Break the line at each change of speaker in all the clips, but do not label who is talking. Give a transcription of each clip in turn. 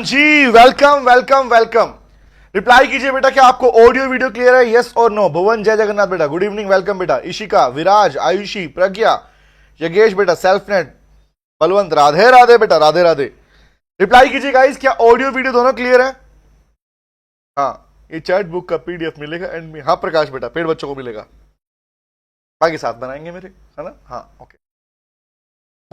जी welcome welcome welcome. Reply कीजिए बेटा, क्या आपको ऑडियो वीडियो क्लियर है? यस और नो। भुवन जय जगन्नाथ बेटा, गुड इवनिंग, वेलकम बेटा। इशिका, विराज, आयुषी, प्रज्ञा, यगेश बेटा, सेल्फनेट, बलवंत, राधे राधे बेटा, राधे राधे। रिप्लाई कीजिए गाइस, क्या ऑडियो वीडियो दोनों क्लियर है? हाँ, ये चैट बुक का पीडीएफ मिलेगा एंड में। हाँ प्रकाश बेटा, पेड़ बच्चों को मिलेगा, बाकी साथ बनाएंगे मेरे, है ना? हाँ ओके।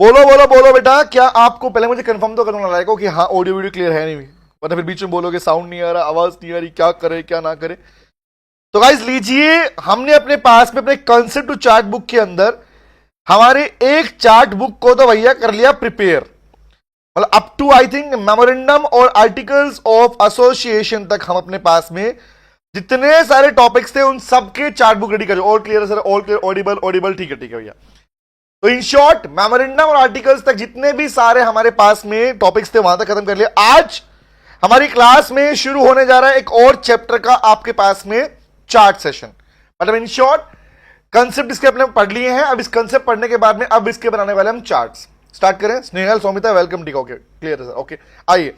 बोलो बोलो बोलो बेटा, क्या आपको पहले मुझे कंफर्म तो करना लायक हो कि हाँ ऑडियो वीडियो क्लियर है नहीं, वरना फिर बीच में बोलोगे साउंड नहीं आ रहा, आवाज नहीं आ रही, क्या करे क्या ना करे। तो गाइस लीजिए, हमने अपने पास में अपने कंसेप्ट टू चार्ट बुक के अंदर हमारे एक चार्ट बुक को तो भैया कर लिया प्रिपेयर, मतलब up to I think memorandum और आर्टिकल्स ऑफ एसोसिएशन तक हम अपने पास में जितने सारे टॉपिक्स थे उन सबके चार्ट बुक रेडी कर। ऑल क्लियर है sir? All clear, Audible Audible, ठीक है भैया। तो इन शॉर्ट मेमोरेंडम और आर्टिकल्स तक जितने भी सारे हमारे पास में टॉपिक्स थे वहां तक खत्म कर लिया। आज हमारी क्लास में शुरू होने जा रहा है एक और चैप्टर का आपके पास में चार्ट सेशन। मतलब इन शॉर्ट कंसेप्ट इसके अपने पढ़ लिए हैं, अब इस कंसेप्ट पढ़ने के बाद में अब इसके बनाने वाले हम चार्ट्स स्टार्ट करें। स्नेहल, सौमिता, वेलकम, ठीक है, ओके क्लियर है सर, ओके आइए।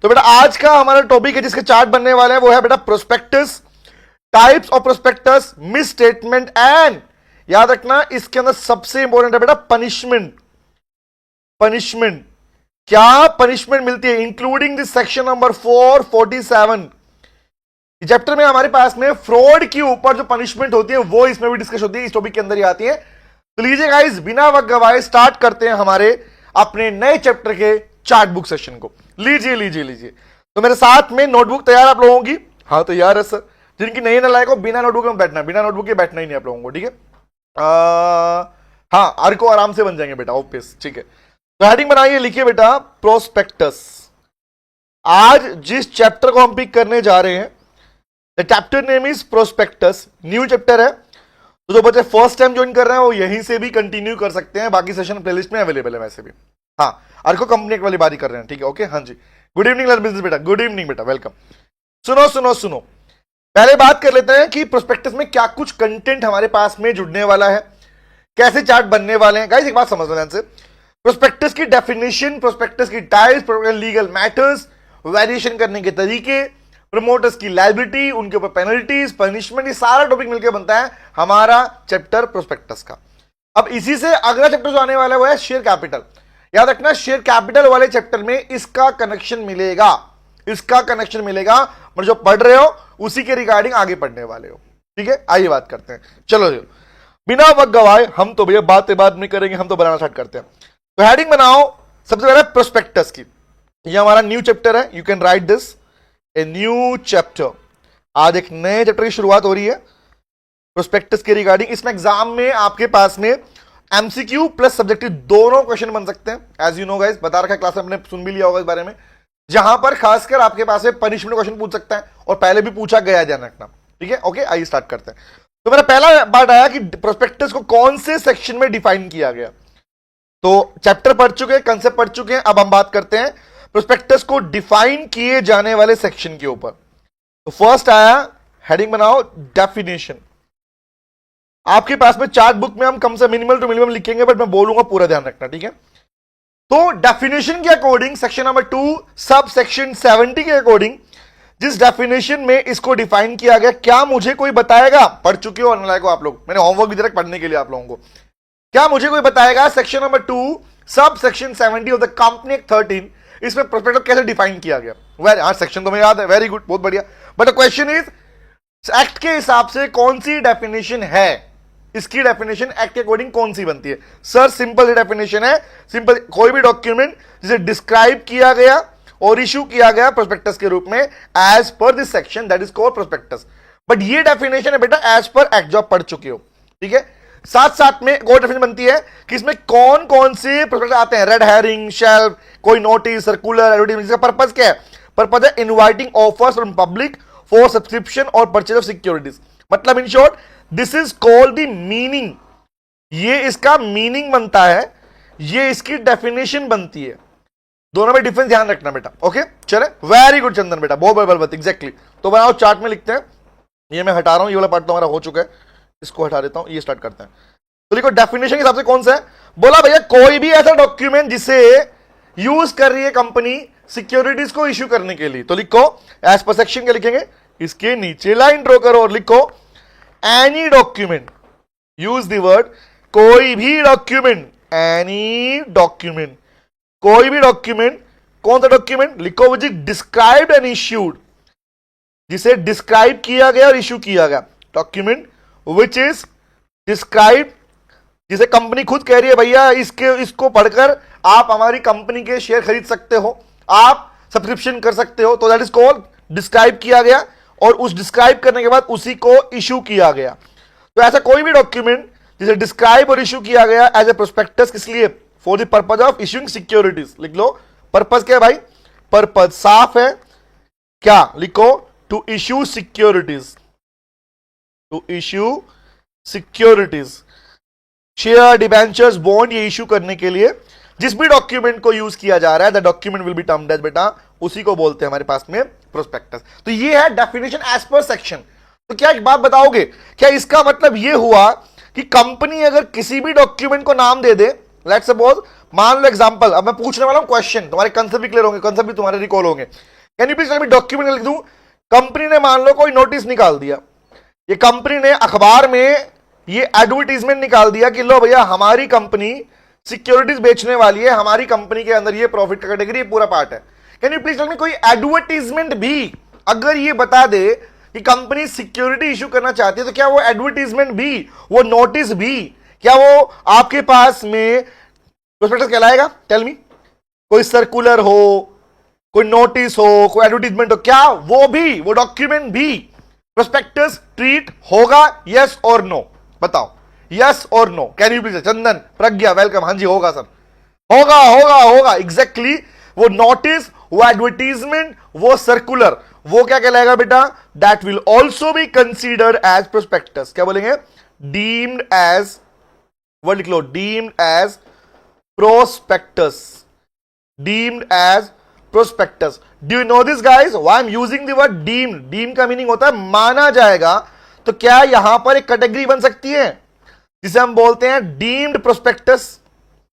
तो बेटा आज का हमारा टॉपिक है जिसके चार्ट बनने वाले हैं वो है बेटा prospectus, types of prospectus, miss statement and याद रखना इसके अंदर सबसे इंपॉर्टेंट है बेटा पनिशमेंट। पनिशमेंट, क्या पनिशमेंट मिलती है, including this section number 447। Chapter में हमारे पास में फ्रॉड के ऊपर जो पनिशमेंट होती है वो इसमें भी डिस्कस होती है, इस टॉपिक के अंदर ही आती है। तो लीजिए गाइस, बिना वक्त गवाए स्टार्ट करते हैं हमारे अपने नए चैप्टर के चार्ट बुक सेशन को। लीजिए लीजिए लीजिए। तो मेरे साथ में नोटबुक तैयार आप लोगों की? हाँ तैयार है सर। जिनकी नहीं नालायक हो बिना नोटबुक में बैठना, बिना नोटबुक के बैठना ही नहीं आप लोगों को, ठीक है? हाँ अर्को आराम से बन जाएंगे बेटा, ऑब्वियस, ठीक है। तो हेडिंग बनाइए, लिखिए बेटा प्रोस्पेक्टस। आज जिस चैप्टर को हम पिक करने जा रहे हैं the chapter name is prospectus, new chapter है। तो जो बच्चे फर्स्ट टाइम ज्वाइन कर रहे हैं वो यहीं से भी कंटिन्यू कर सकते हैं, बाकी सेशन प्लेलिस्ट में अवेलेबल है वैसे भी। हाँ अर्को कंपनी वाली बात कर रहे हैं, ठीक है, ओके। हाँ जी, गुड इवनिंग लर्न बिजनेस बेटा, गुड इवनिंग बेटा, वेलकम। सुनो सुनो सुनो, पहले बात कर लेते हैं कि प्रोस्पेक्टस में क्या कुछ कंटेंट हमारे पास में जुड़ने वाला है, कैसे चार्ट बनने वाले हैं। गाइस एक बात समझ लो ध्यान से, प्रोस्पेक्टस की डेफिनेशन, प्रोस्पेक्टस की टाइप्स, लीगल मैटर्स, वेरिएशन करने के तरीके, प्रमोटर्स की लायबिलिटी, उनके ऊपर पेनल्टीज, पनिशमेंट, ये सारा टॉपिक मिलकर बनता है हमारा चैप्टर प्रोस्पेक्टस का। अब इसी से अगला चैप्टर जो आने वाला है वो है शेयर कैपिटल। याद रखना शेयर कैपिटल वाले चैप्टर में इसका कनेक्शन मिलेगा, इसका कनेक्शन मिलेगा, मतलब जो पढ़ रहे हो उसी के रिगार्डिंग आगे पढ़ने वाले हो, ठीक है। आइए बात करते हैं, चलो बिना वक्त गवाए, हम तो भैया बातें बात नहीं करेंगे, हम तो बनाना स्टार्ट करते हैं। तो हेडिंग बनाओ सबसे पहले प्रोस्पेक्टस की। ये हमारा न्यू चैप्टर है, you can right this a new chapter. आज एक नए चैप्टर की शुरुआत हो रही है प्रोस्पेक्टस के रिगार्डिंग। इसमें एग्जाम में आपके पास में एमसीक्यू प्लस सब्जेक्टिव दोनों क्वेश्चन बन सकते हैं। एज यू नो गाइस, बता रखा है, क्लास में आपने सुन भी लिया होगा इस बारे में, जहां पर खासकर आपके पास में पनिशमेंट क्वेश्चन पूछ सकता है और पहले भी पूछा गया, ध्यान रखना, ठीक है, ओके। आइए स्टार्ट करते हैं। तो मेरा पहला बात आया कि प्रोस्पेक्टस को कौन से सेक्शन में डिफाइन किया गया। तो चैप्टर पढ़ चुके हैं, कंसेप्ट पढ़ चुके हैं, अब हम बात करते हैं प्रोस्पेक्टस को डिफाइन किए जाने वाले सेक्शन के ऊपर। तो फर्स्ट आया, हेडिंग बनाओ डेफिनेशन। आपके पास में चार्ट बुक में हम कम से मिनिमल टू मिनिमम लिखेंगे, बट मैं बोलूंगा पूरा ध्यान रखना, ठीक है। तो डेफिनेशन के according section number 2 sub section 70 के अकॉर्डिंग जिस डेफिनेशन में इसको डिफाइन किया गया, क्या मुझे कोई बताएगा? पढ़ चुके हो अनलाइक हो आप लोग, मैंने होमवर्क भी दे रखा पढ़ने के लिए आप लोगों को। क्या मुझे कोई बताएगा section number 2 sub section 70 of the company act 13 इसमें प्रोस्पेक्टस कैसे डिफाइन किया गया? वेरी हाँ, सेक्शन तो मैं याद है, वेरी गुड, बहुत बढ़िया। But the question is act के हिसाब से कौन सी डेफिनेशन है, इसकी डेफिनेशन एक्ट के अकॉर्डिंग कौन सी बनती है? सर सिंपल डेफिनेशन है, सिंपल, कोई भी डॉक्यूमेंट जिसे डिस्क्राइब किया गया और इशू किया गया प्रोस्पेक्टस के रूप में as per this section, that is called prospectus. But ये डेफिनेशन है बेटा एज पर एक्ट, जो आप पढ़ चुके हो, ठीक है। साथ साथ में एक और डेफिनेशन बनती है कि इसमें कौन कौन से प्रोस्पेक्टस आते हैं, रेड हेरिंग, शेल्फ, कोई नोटिस, सर्कुलर, एडवर्टाइजमेंट। इसका पर्पस क्या है? पर्पस है inviting offers from public for subscription और परचेज ऑफ सिक्योरिटीज। मतलब in short this is called the meaning, ये इसका मीनिंग बनता है, ये इसकी डेफिनेशन बनती है। दोनों में डिफरेंस ध्यान रखना बेटा, ओके। चले, वेरी गुड चंदन बेटा, बहुत बलवत, एग्जैक्टली। तो बनाओ चार्ट में लिखते हैं, ये मैं हटा रहा हूं, ये वाला पार्ट तो हमारा हो चुका है, इसको हटा देता हूं, ये स्टार्ट करते हैं। तो देखो डेफिनेशन के हिसाब से कौन सा है, बोला भैया कोई भी ऐसा डॉक्यूमेंट जिसे यूज कर रही है कंपनी सिक्योरिटीज को इश्यू करने के लिए। तो लिखो एज पर सेक्शन क्या लिखेंगे, इसके नीचे लाइन ड्रॉ करो और लिखो any document, use the word कोई भी डॉक्यूमेंट, एनी डॉक्यूमेंट, कोई भी डॉक्यूमेंट, कौन सा डॉक्यूमेंट लिखो, which is described and issued, जिसे डिस्क्राइब किया गया और इश्यू किया गया, डॉक्यूमेंट विच इज डिस्क्राइब, जिसे कंपनी खुद कह रही है भैया इसको पढ़कर आप हमारी कंपनी के शेयर खरीद सकते हो, आप सब्सक्रिप्शन कर सकते हो, तो दैट इज कॉल्ड डिस्क्राइब किया गया, और उस डिस्क्राइब करने के बाद उसी को इश्यू किया गया। तो ऐसा कोई भी डॉक्यूमेंट जिसे डिस्क्राइब और इश्यू किया गया एज ए प्रोस्पेक्टस, किस लिए, for the purpose of issuing securities. लिख लो पर्पज क्या है भाई, पर्पज साफ है क्या, लिखो to issue securities, to issue securities, share debentures bond, ये इश्यू करने के लिए जिस भी डॉक्यूमेंट को यूज किया जा रहा है the document will be termed as, बेटा उसी को बोलते हैं हमारे पास में प्रोस्पेक्टस। तो ये है डेफिनेशन एज पर सेक्शन। तो क्या एक बात बताओगे, क्या इसका मतलब ये हुआ कि कंपनी अगर किसी भी डॉक्यूमेंट को नाम दे दे, लेट्स सपोज मान लो एग्जांपल, अब मैं पूछने वाला हूं क्वेश्चन, तुम्हारे कंसेप्ट भी क्लियर होंगे, कंसेप्ट भी तुम्हारे रिकॉल होंगे, can you please tell me document लिख दूं, कंपनी ने मान लो कोई नोटिस निकाल दिया, ये कंपनी ने अखबार में ये एडवर्टीजमेंट निकाल दिया कि लो भैया हमारी कंपनी सिक्योरिटीज बेचने वाली है, हमारी कंपनी के अंदर ये प्रॉफिट का कैटेगरी पूरा पार्ट है। Can you please tell me कोई एडवर्टीजमेंट भी अगर ये बता दे कि कंपनी सिक्योरिटी इशू करना चाहती है, तो क्या वो एडवर्टीजमेंट भी, वो नोटिस भी, क्या वो आपके पास में प्रोस्पेक्टस कहलाएगा? टेल मी, कोई सर्कुलर हो, कोई नोटिस हो, कोई एडवर्टीजमेंट हो, क्या वो भी, वो डॉक्यूमेंट भी प्रोस्पेक्टस ट्रीट होगा? यस और नो, बताओ यस और no. Can you please, Chandan, Pragya, welcome, हाँ जी होगा सर, होगा होगा होगा, एग्जैक्टली वो नोटिस, वो एडवर्टीजमेंट, वो सर्कुलर, वो क्या कहलाएगा बेटा, that will also be considered as prospectus. क्या बोलेंगे, डीम्ड एज, वर्ड लिख लो, deemed as prospectus, deemed as prospectus. Do you know this guys, why I am using the word deemed? Deem का मीनिंग होता है माना जाएगा। तो क्या यहां पर एक कैटेगरी बन सकती है जिसे हम बोलते हैं डीम्ड प्रोस्पेक्टस?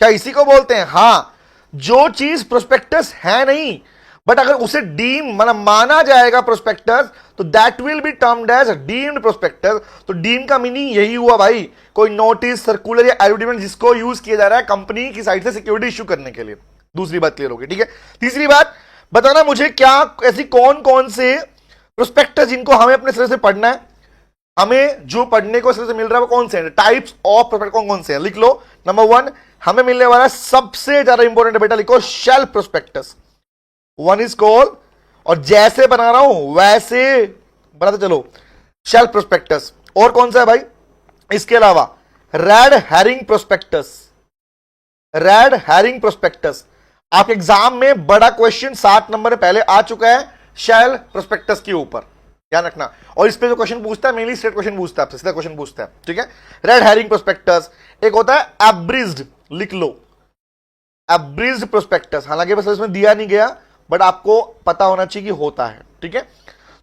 क्या इसी को बोलते हैं? हां, जो चीज प्रोस्पेक्टस है नहीं बट अगर उसे डीम मतलब माना जाएगा प्रोस्पेक्टस, तो that will be termed as deemed prospectus. तो डीम का मीनिंग यही हुआ भाई, कोई नोटिस, सर्कुलर या एडवर्टाइजमेंट जिसको यूज किया जा रहा है कंपनी की साइड से सिक्योरिटी इश्यू करने के लिए। दूसरी बात क्लियर होगी, ठीक है। तीसरी बात बताना मुझे, क्या ऐसी कौन कौन से प्रोस्पेक्टस जिनको हमें अपने सिरे से पढ़ना है, हमें जो पढ़ने को सिरे से मिल रहा है वो कौन से हैं, टाइप्स ऑफ प्रोस्पेक्टस कौन कौन से हैं? लिख लो, नंबर 1 हमें मिलने वाला सबसे ज्यादा इंपॉर्टेंट है बेटा, लिखो shall prospectus. One is called, और जैसे बना रहा हूं वैसे बनाते चलो, शेल प्रोस्पेक्टस। और कौन सा है भाई इसके अलावा? Red herring prospectus, red herring prospectus. आपके एग्जाम में बड़ा क्वेश्चन 7 नंबर पहले आ चुका है शेल प्रोस्पेक्टस के ऊपर, ध्यान रखना। और इस पे जो क्वेश्चन पूछता है मेनली स्ट्रेट क्वेश्चन पूछता है, आपसे सीधा क्वेश्चन पूछता है, ठीक है। Red herring prospectus. एक होता है एब्रिज्ड, लिख लो एब्रिज्ड प्रोस्पेक्टस, हालांकि बस इसमें दिया नहीं गया बट आपको पता होना चाहिए कि होता है, ठीक है।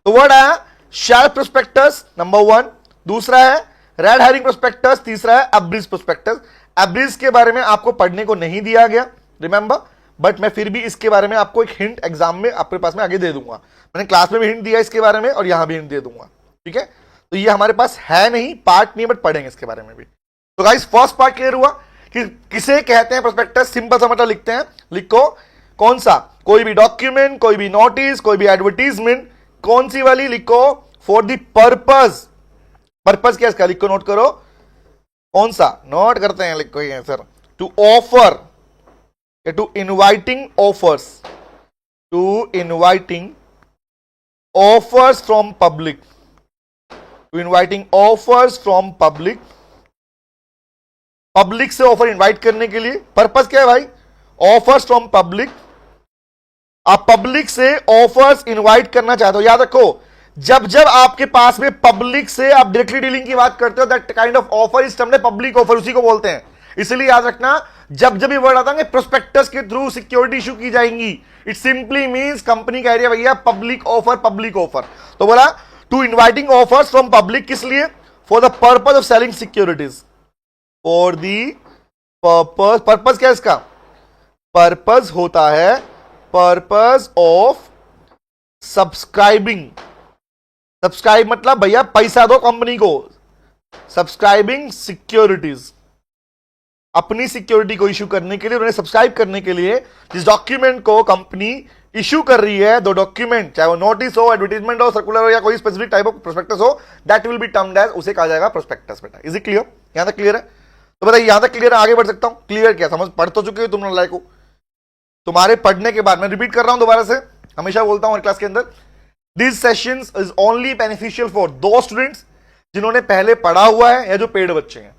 तो वर्ड है शेल प्रोस्पेक्टस नंबर 1, दूसरा है रेड हेरिंग प्रोस्पेक्टस, तीसरा है एब्रिज्ड प्रोस्पेक्टस। एब्रिज के बारे में आपको पढ़ने को नहीं दिया गया, रिमेंबर, बट मैं फिर भी इसके बारे में आपको एक हिंट एग्जाम में आपके पास में आगे दे दूंगा। मैंने क्लास में भी हिंट दिया इसके बारे में और यहां भी हिंट दे दूंगा, ठीक है। तो ये हमारे पास है नहीं, पार्ट नहीं, बट पढ़ेंगे इसके बारे में भी। तो गाइस फर्स्ट पार्ट क्लियर हुआ कि किसे कहते हैं प्रोस्पेक्टस, सिंपल सा मतलब लिखते हैं, लिखो कौन सा, कोई भी डॉक्यूमेंट, कोई भी नोटिस, कोई भी एडवर्टीजमेंट, कौन सी वाली, लिखो फॉर द पर्पस। पर्पस क्या इसका, लिखो, नोट करो, कौन सा नोट करते हैं, लिखो ये sir, to offer, to inviting offers, to inviting offers from public, to inviting offers from public, public से ऑफर इनवाइट करने के लिए। पर्पस क्या है भाई, ऑफर्स फ्रॉम पब्लिक, आप पब्लिक से ऑफर्स इनवाइट करना चाहते हो। याद रखो, जब जब आपके पास में पब्लिक से आप डायरेक्टली डीलिंग की बात करते हो, that kind of offer is termed public offer, उसी को बोलते हैं। इसलिए याद रखना, जब जब ये वर्ड आता है प्रोस्पेक्टस के थ्रू सिक्योरिटी इशू की जाएंगी, इट सिंपली मींस कंपनी कह रही है भैया पब्लिक ऑफर, पब्लिक ऑफर। तो बोला to inviting offers from public, किस लिए, for the purpose of selling securities, for the purpose. Purpose क्या है इसका, पर्पस होता है पर्पस ऑफ सब्सक्राइबिंग, सब्सक्राइब मतलब भैया पैसा दो कंपनी को, सब्सक्राइबिंग सिक्योरिटीज, अपनी सिक्योरिटी को इश्यू करने के लिए, उन्हें सब्सक्राइब करने के लिए जिस डॉक्यूमेंट को कंपनी इश्यू कर रही है, दो डॉक्यूमेंट, चाहे वो नोटिस हो, एडवर्टाइजमेंट हो, सर्कुलर हो या कोई स्पेसिफिक टाइप ऑफ प्रोस्पेक्टस हो, that will be termed as, उसे कहा जाएगा प्रोस्पेक्टस। बेटा इज इट क्लियर? यहां तक क्लियर है? तो बताइए यहां तक क्लियर है, आगे बढ़ सकता हूं? क्लियर क्या, समझ पढ़ तो चुके हो तुम लाइक को, तुम्हारे पढ़ने के बाद मैं रिपीट कर रहा हूं दोबारा से, हमेशा बोलता हूं क्लास के अंदर, this sessions is only beneficial for दो स्टूडेंट्स जिन्होंने पहले पढ़ा हुआ है या जो पेड बच्चे हैं,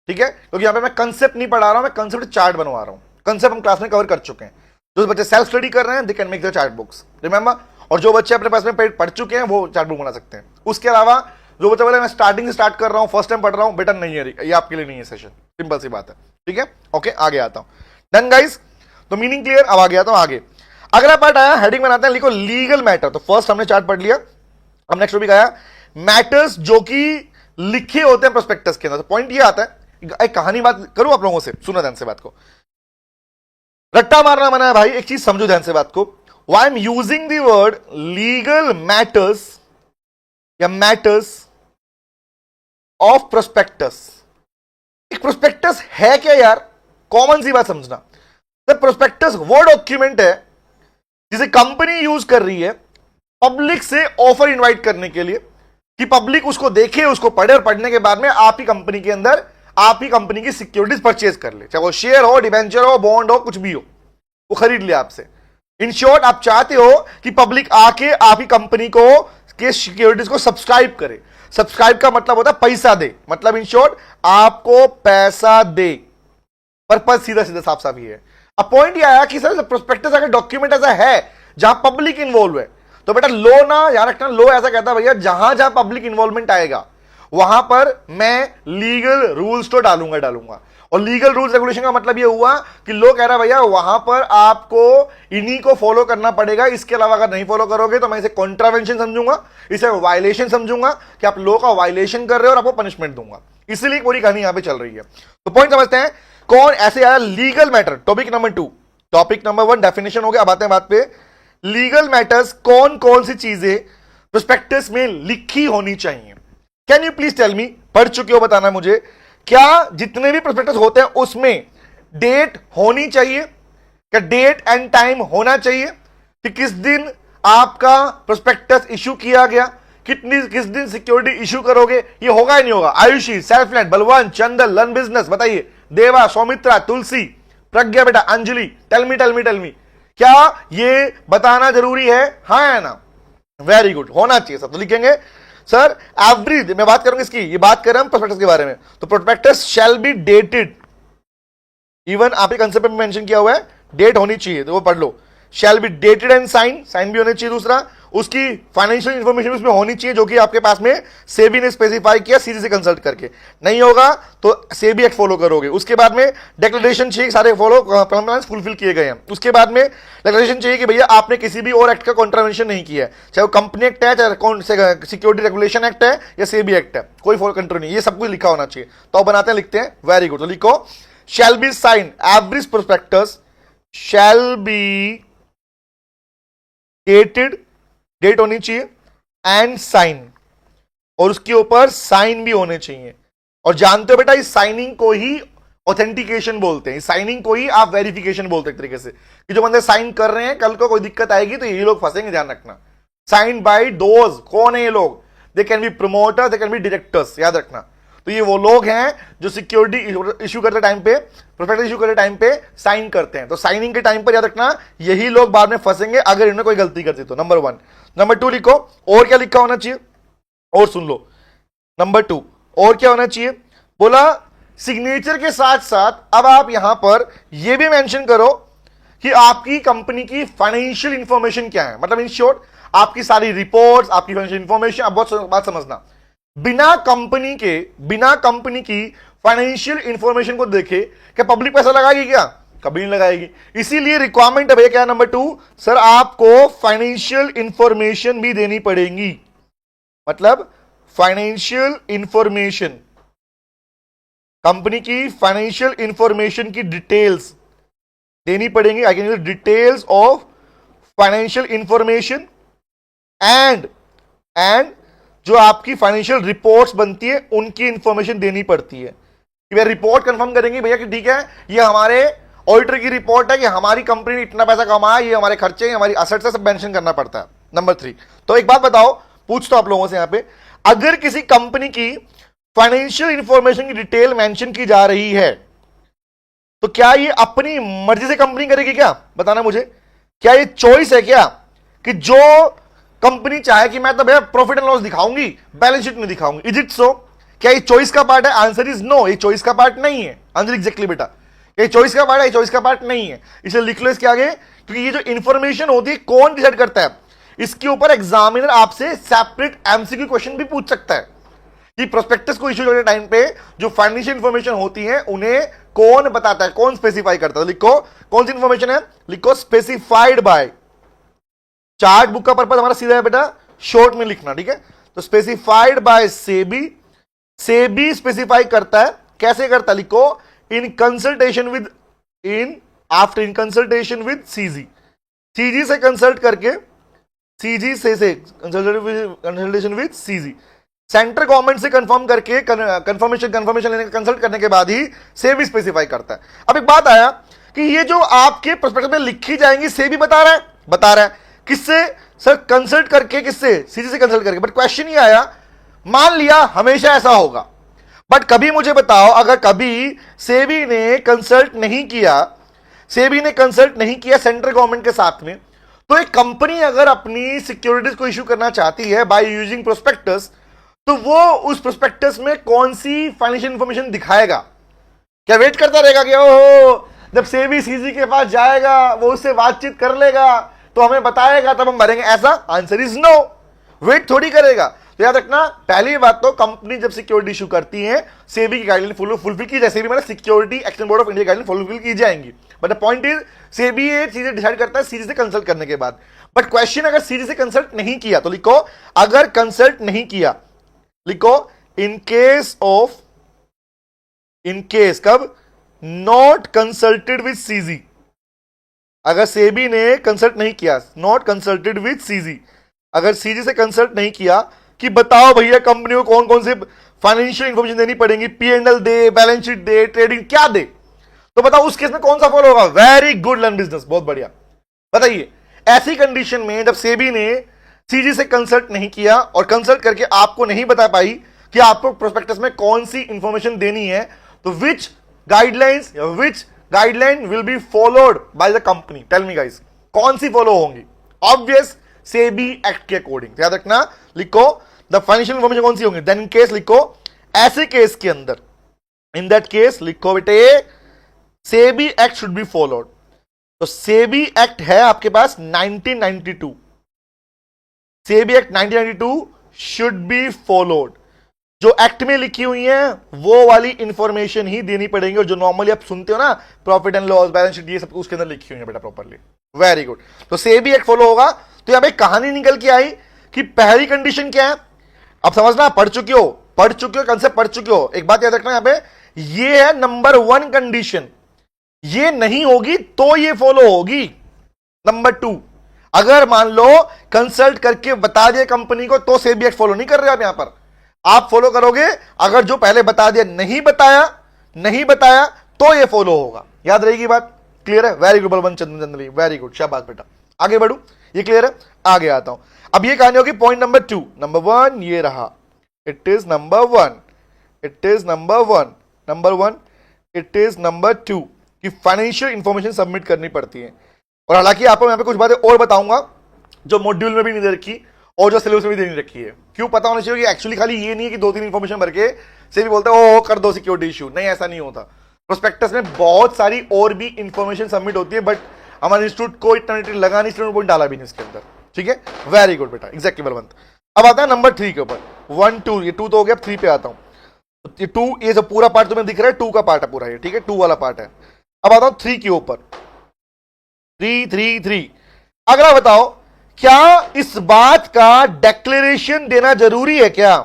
ठीक है? क्योंकि यहां पे मैं कंसेप्ट नहीं पढ़ा रहा हूं, मैं कंसेप्ट चार्ट बनवा रहा हूं, कंसेप्ट हम क्लास में कवर कर चुके हैं। जो बच्चे सेल्फ स्टडी कर रहे हैं they can make the chart books, remember, और जो बच्चे अपने पास में पेड पढ़ चुके हैं वो चार्ट बुक बना सकते हैं। उसके अलावा जो बच्चे बोले मैं स्टार्टिंग से स्टार्ट कर रहा हूं, फर्स्ट टाइम पढ़ रहा हूं, बेटा नहीं है, ये आपके लिए नहीं है सेशन, सिंपल सी बात है, ठीक है? ओके आगे आता हूं, डन गाइस, तो मीनिंग क्लियर? अब आगे आता हूं आगे, अगला पार्ट आया, हेडिंग बनाते हैं, लिखो लीगल मैटर। तो फर्स्ट हमने चार्ट पढ़ लिया, हम नेक्स्ट टॉपिक आया मैटर्स जो कि लिखे होते हैं प्रोस्पेक्टस के अंदर। तो पॉइंट ये आता है, एक कहानी बात करूं आप लोगों से, सुनो ध्यान से बात को, रट्टा मारना मना है भाई, एक चीज समझो ध्यान से बात को, why I am using the word legal matters या मैटर्स ऑफ प्रोस्पेक्टस। एक प्रोस्पेक्टस है क्या यार, कॉमन सी बात समझना, प्रोस्पेक्टस वो डॉक्यूमेंट है जिसे कंपनी यूज कर रही है पब्लिक से ऑफर इनवाइट करने के लिए कि पब्लिक उसको देखे, उसको पढ़े, और पढ़ने के बाद में आप ही कंपनी के अंदर आप ही कंपनी की सिक्योरिटीज परचेज कर ले, चाहे वो शेयर हो, डिबेंचर हो, बॉन्ड हो, कुछ भी हो, वो खरीद ले आपसे। इन शॉर्ट आप चाहते हो कि पब्लिक आके आप ही कंपनी को के सिक्योरिटीज को सब्सक्राइब करे। सब्सक्राइब का मतलब होता है पैसा दे, मतलब इन शॉर्ट आपको पैसा दे, पर्पस सीधा सीधा साफ साफ ये है। अब पॉइंट ये आया कि सर प्रोस्पेक्टस अगर डॉक्यूमेंट ऐसा है जहां पब्लिक इन्वॉल्व है, तो बेटा लो ना याद रखना, लो ऐसा कहता है भैया जहां जहां पब्लिक इन्वॉल्वमेंट आएगा वहां पर मैं लीगल रूल्स तो डालूंगा। और लीगल रूल्स रेगुलेशन का मतलब ये हुआ कि लो कह रहा है भैया वहां पर आपको इन्हीं को फॉलो करना पड़ेगा, इसके अलावा अगर नहीं फॉलो करोगे तो मैं इसे कॉन्ट्रावेंशन समझूंगा, इसे वायलेशन समझूंगा कि आप लो का वायलेशन कर रहे हो और आपको पनिशमेंट दूंगा। इसलिए पूरी कहानी यहां पर चल रही है। तो पॉइंट समझते हैं, कौन ऐसे आया legal matter, topic number 2, topic number 1 definition हो गया। अब आते हैं बात पे, लीगल मैटर्स कौन कौन सी चीजें प्रोस्पेक्टस में लिखी होनी चाहिए। Can you please tell me, पढ़ चुके हो बताना मुझे, क्या जितने भी प्रोस्पेक्टस होते हैं उसमें डेट होनी चाहिए, क्या डेट एंड टाइम होना चाहिए कि किस दिन आपका प्रोस्पेक्टस इशू किया गया, किस दिन सिक्योरिटी इशू करोगे, ये होगा या नहीं होगा? आयुषी, सेल्फनेट, बलवंत, चंदन, लन बिजनेस, बताइए, देवा, सौमित्रा, तुलसी, प्रज्ञा, बेटा अंजलि, टेल मी, क्या ये बताना जरूरी है, हाँ या ना? वेरी गुड, होना चाहिए सब। तो लिखेंगे सर एवरी, मैं बात करूंगा इसकी, ये बात कर रहे हैं प्रोस्पेक्टस के बारे में, तो prospectus shall be dated, even आप एक कंसेप्ट में मेंशन किया हुआ है डेट होनी चाहिए, तो वो पढ़ लो, shall be dated and sign भी होने चाहिए। दूसरा, उसकी फाइनेंशियल इंफॉर्मेशन उसमें होनी चाहिए जो कि आपके पास में सेबी ने स्पेसिफाई किया, सीधे से कंसल्ट करके, नहीं होगा तो सेबी एक्ट फॉलो करोगे। उसके बाद में डिक्लेरेशन चाहिए, सारे फॉलो कंप्लायंस फुलफिल किए गए हैं। उसके बाद में डिक्लेरेशन चाहिए कि भैया आपने किसी भी और एक्ट का कॉन्ट्रावेंशन नहीं किया है, चाहे वो कंपनी एक्ट है, चाहे कौन से सिक्योरिटी रेगुलेशन एक्ट है या सेबी एक्ट है, कोई फॉलो कंट्रोल नहीं, ये सब कुछ लिखा होना चाहिए। तो बनाते हैं, लिखते हैं, वेरी गुड। तो लिखो shall be sign, every prospectus shall be dated, date होनी चाहिए, एंड साइन, और उसके ऊपर साइन भी होने चाहिए। और जानते हो बेटा इस साइनिंग को ही ऑथेंटिकेशन बोलते हैं, इस साइनिंग को ही आप वेरिफिकेशन बोलते हैं एक तरीके से, कि जो बंदे साइन कर रहे हैं कल को कोई दिक्कत आएगी तो ये लोग फंसेंगे, ध्यान रखना। साइन बाय दोज, कौन है ये लोग? They can be promoters, they can be directors, याद रखना। तो ये वो लोग हैं जो सिक्योरिटी इशू करते टाइम पे, प्रोस्पेक्टस इशू करते टाइम पे साइन करते हैं। तो साइनिंग के टाइम पर याद रखना यही लोग बाद में फंसेंगे अगर इन्होंने कोई गलती कर दी तो, नंबर 1। नंबर 2 लिखो, और क्या लिखा होना चाहिए, और सुन लो, नंबर 2 और क्या होना चाहिए, बोला सिग्नेचर के साथ साथ अब आप यहां पर यह भी मेंशन करो कि आपकी कंपनी की फाइनेंशियल इंफॉर्मेशन क्या है, मतलब इन शॉर्ट आपकी सारी रिपोर्ट्स, आपकी फाइनेंशियल इंफॉर्मेशन। अब बहुत बात समझना, बिना कंपनी की फाइनेंशियल इंफॉर्मेशन को देखे क्या पब्लिक पैसा लगाएगी? क्या कभी नहीं लगाएगी। इसीलिए रिक्वायरमेंट है भैया क्या, नंबर 2 सर आपको फाइनेंशियल इंफॉर्मेशन भी देनी पड़ेगी, मतलब फाइनेंशियल इंफॉर्मेशन, कंपनी की फाइनेंशियल इंफॉर्मेशन की डिटेल्स देनी पड़ेंगी। I can use details of financial information and जो आपकी फाइनेंशियल रिपोर्ट्स बनती है उनकी इंफॉर्मेशन देनी पड़ती है कि भैया रिपोर्ट कंफर्म करेंगे भैया कि ठीक है ये हमारे ऑडिटर की रिपोर्ट है कि हमारी कंपनी ने इतना पैसा कमाया, ये हमारे खर्चे हैं, हमारी असेट्स है, सब मेंशन करना पड़ता है। नंबर 3, तो एक बात बताओ, पूछता हूं आप लोगों से यहां पे, अगर किसी कंपनी की फाइनेंशियल इंफॉर्मेशन की डिटेल मेंशन की जा रही है तो क्या ये अपनी मर्जी से कंपनी करेगी क्या? बताना मुझे, क्या ये चॉइस है क्या कि जो कंपनी चाहे कि मैं तो भैया प्रॉफिट एंड लॉस दिखाऊंगी, बैलेंस शीट में दिखाऊंगी? Is it so? क्या ये चॉइस का पार्ट है? आंसर इज नो, ये चॉइस का पार्ट नहीं है। आंसर एग्जैक्टली बेटा, ये चॉइस का पार्ट है, ये चॉइस का पार्ट नहीं है। इसे लिख लो इसके आगे, क्योंकि ये जो इंफॉर्मेशन होती है कौन डिसाइड करता है, इसके ऊपर एग्जामिनर आपसे सेपरेट एमसीक्यू क्वेश्चन भी पूछ सकता है कि प्रोस्पेक्टस को इश्यू करने टाइम पे जो फाइनेंशियल इंफॉर्मेशन होती है उन्हें कौन बताता है, कौन स्पेसिफाई करता है। लिखो कौन सी इंफॉर्मेशन है, लिखो स्पेसिफाइड बाय। चार्ट बुक का पर्पज हमारा सीधा है बेटा, शॉर्ट में लिखना, ठीक है? तो specified by SEBI, SEBI specify करता है। कैसे करता है? लिखो in consultation with after in consultation with CG, CG से कंसल्ट करके, सीजी से consultation with CG, central government से कंफर्म करके, कंफर्मेशन लेने का कंसल्ट करने के बाद ही सेबी स्पेसिफाई करता है। अब एक बात आया कि ये जो आपके प्रोस्पेक्टस में लिखी जाएंगी सेबी बता रहा है किससे सर? कंसल्ट करके। किससे? सीजी से कंसल्ट करके। बट क्वेश्चन ये आया, मान लिया हमेशा ऐसा होगा, बट कभी मुझे बताओ अगर कभी सेबी ने कंसल्ट नहीं किया, सेबी ने कंसल्ट नहीं किया सेंट्रल गवर्नमेंट के साथ में, तो एक कंपनी अगर अपनी सिक्योरिटीज को इश्यू करना चाहती है बाय यूजिंग प्रोस्पेक्टस, तो वो उस प्रोस्पेक्टस में कौन सी फाइनेंशियल इंफॉर्मेशन दिखाएगा? क्या वेट करता रहेगा कि ओहो जब सेबी सीजी के पास जाएगा वो उससे बातचीत कर लेगा तो हमें बताएगा तब हम भरेंगे? ऐसा आंसर इज नो, वेट थोड़ी करेगा। तो याद रखना, पहली बात तो कंपनी जब सिक्योरिटी इशू करती है सेबी की गाइडलाइन फुलफिल की जाए, सेबी मतलब security action board of India guideline fulfil की जाएंगी। But the point is SEBI ये चीजें डिसाइड करता है सीजी से कंसल्ट करने के बाद। बट क्वेश्चन अगर सीजी से कंसल्ट नहीं किया तो लिखो अगर कंसल्ट नहीं किया, लिखो in case of, in case कब? Not consulted with CG. अगर सेबी ने कंसल्ट नहीं किया, नॉट कंसल्टेड विद सीजी, अगर सीजी से कंसल्ट नहीं किया कि बताओ भैया कंपनी को कौन कौन से फाइनेंशियल इंफॉर्मेशन देनी पड़ेगी, पीएनएल दे, बैलेंस शीट दे, ट्रेडिंग क्या दे, तो बताओ उस केस में कौन सा फॉलो होगा? वेरी गुड, लर्न बिजनेस, बहुत बढ़िया। बताइए ऐसी कंडीशन में जब सेबी ने सीजी से कंसल्ट नहीं किया और कंसल्ट करके आपको नहीं बता पाई कि आपको प्रोस्पेक्टस में कौन सी इंफॉर्मेशन देनी है, तो विच गाइडलाइंस या which guideline will be followed by the company? Tell me guys, कौन सी फॉलो होंगी? ऑब्वियस सेबी एक्ट के अकॉर्डिंग। याद रखना, लिखो द फाइनेंशियल इंफॉर्मेशन कौन सी होंगी, देन इन केस लिखो ऐसे केस के अंदर, इन दैट केस लिखो बेटे SEBI act should be followed. तो सेबी एक्ट है आपके पास 1992, SEBI act 1992 should be followed. जो एक्ट में लिखी हुई है वो वाली इंफॉर्मेशन ही देनी पड़ेगी, और जो नॉर्मली आप सुनते हो ना profit and loss, balance sheet, ये सब उसके अंदर लिखी हुई है बेटा प्रॉपरली। वेरी गुड, तो सेबी एक्ट फॉलो होगा। तो यहां पे कहानी निकल के आई कि पहली कंडीशन क्या है, अब समझना, पढ़ चुके हो कंसेप्ट पढ़ चुके हो। एक बात याद रखना, यहां पे ये है नंबर 1 कंडीशन, ये नहीं होगी तो ये फॉलो होगी। नंबर 2, अगर मान लो कंसल्ट करके बता दिया कंपनी को तो सेबी एक्ट फॉलो नहीं कर रहे आप, यहां पर आप फॉलो करोगे। अगर जो पहले बता दिया नहीं बताया तो ये फॉलो होगा। याद रहेगी बात, क्लियर है? Very good Balwant Chandrali, very good, शाबाश बेटा। आगे बढ़ू, ये क्लियर है? आगे आता हूं। अब ये कहानी होगी पॉइंट नंबर 2। नंबर 1 ये रहा, it is number 1, it is number 1, number 1 it is number 2 कि फाइनेंशियल इंफॉर्मेशन सबमिट करनी पड़ती है। और हालांकि आपको यहां पे कुछ बातें और बताऊंगा जो मॉड्यूल में भी नहीं दे रखी और जो सिलेबस में भी दे नहीं रखी है। क्यों पता होना चाहिए कि एक्चुअली खाली ये नहीं है कि 2-3 इंफॉर्मेशन भर के से भी बोलते हैं ओ कर दो सिक्योरिटी इशू, नहीं, ऐसा नहीं होता। प्रोस्पेक्टस में बहुत सारी और भी इंफॉर्मेशन सबमिट होती है, बट हमारे इंस्टीट्यूट को इतना लगा नहीं, इसलिए डाला भी नहीं इसके अंदर। ठीक है, वेरी गुड बेटा, एग्जैक्टली बलवंत। अब आता है नंबर 3 के ऊपर, 1 2, ये 2 तो हो गया, 3 पे आता हूं। ये 2, ये जो पूरा पार्ट तुम्हें दिख रहा है 2 का पार्ट है पूरा ये, ठीक है, 2 वाला पार्ट है। अब आता हूं 3 के ऊपर, 3 अगला बताओ, क्या इस बात का डिक्लेरेशन देना जरूरी है क्या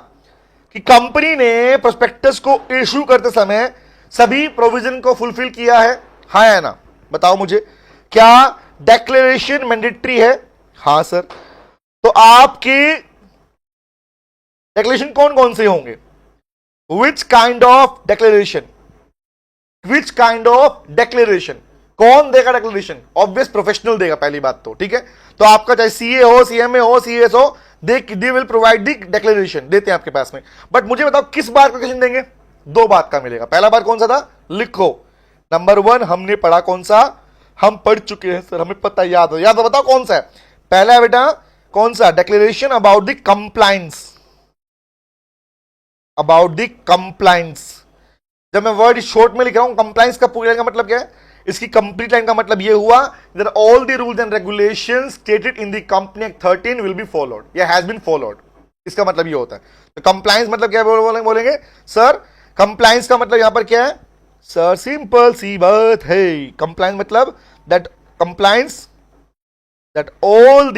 कि कंपनी ने प्रोस्पेक्टस को इश्यू करते समय सभी प्रोविजन को फुलफिल किया है? हाँ या ना? बताओ मुझे, क्या डिक्लेरेशन मैंडेटरी है? हाँ सर। तो आपके डिक्लेरेशन कौन कौन से होंगे? Which kind of declaration, which kind of declaration, कौन देगा डिक्लेरेशन? ऑब्वियस प्रोफेशनल देगा, पहली बात तो ठीक है। तो आपका चाहे सीए हो, सीएमए हो, सीएस हो, they will provide the declaration, देते हैं आपके पास में। बट मुझे बताओ किस बात का डिक्लेरेशन देंगे? दो बात का मिलेगा। पहला बात कौन सा था? लिखो। नंबर 1 हमने पढ़ा कौन सा? हम पढ़ चुके हैं सर, हमें पता, याद हो, याद हो, बताओ कौन सा है? पहला है बेटा कौन सा? Declaration about the compliance, about the compliance. जब मैं वर्ड शॉर्ट में लिख रहा हूं, कंप्लायंस का पूरी लाइन का मतलब क्या है? इसकी कंप्लीट लाइन का मतलब ये हुआ that all the rules and regulations stated in the company act 13 will be followed या हैज बीन फॉलोड। इसका मतलब ये होता है। तो कंप्लायंस मतलब क्या बोलेंगे सर? कंप्लायंस का मतलब यहां पर क्या है सर? सिंपल सी बात है। कंप्लायंस मतलब that compliance that all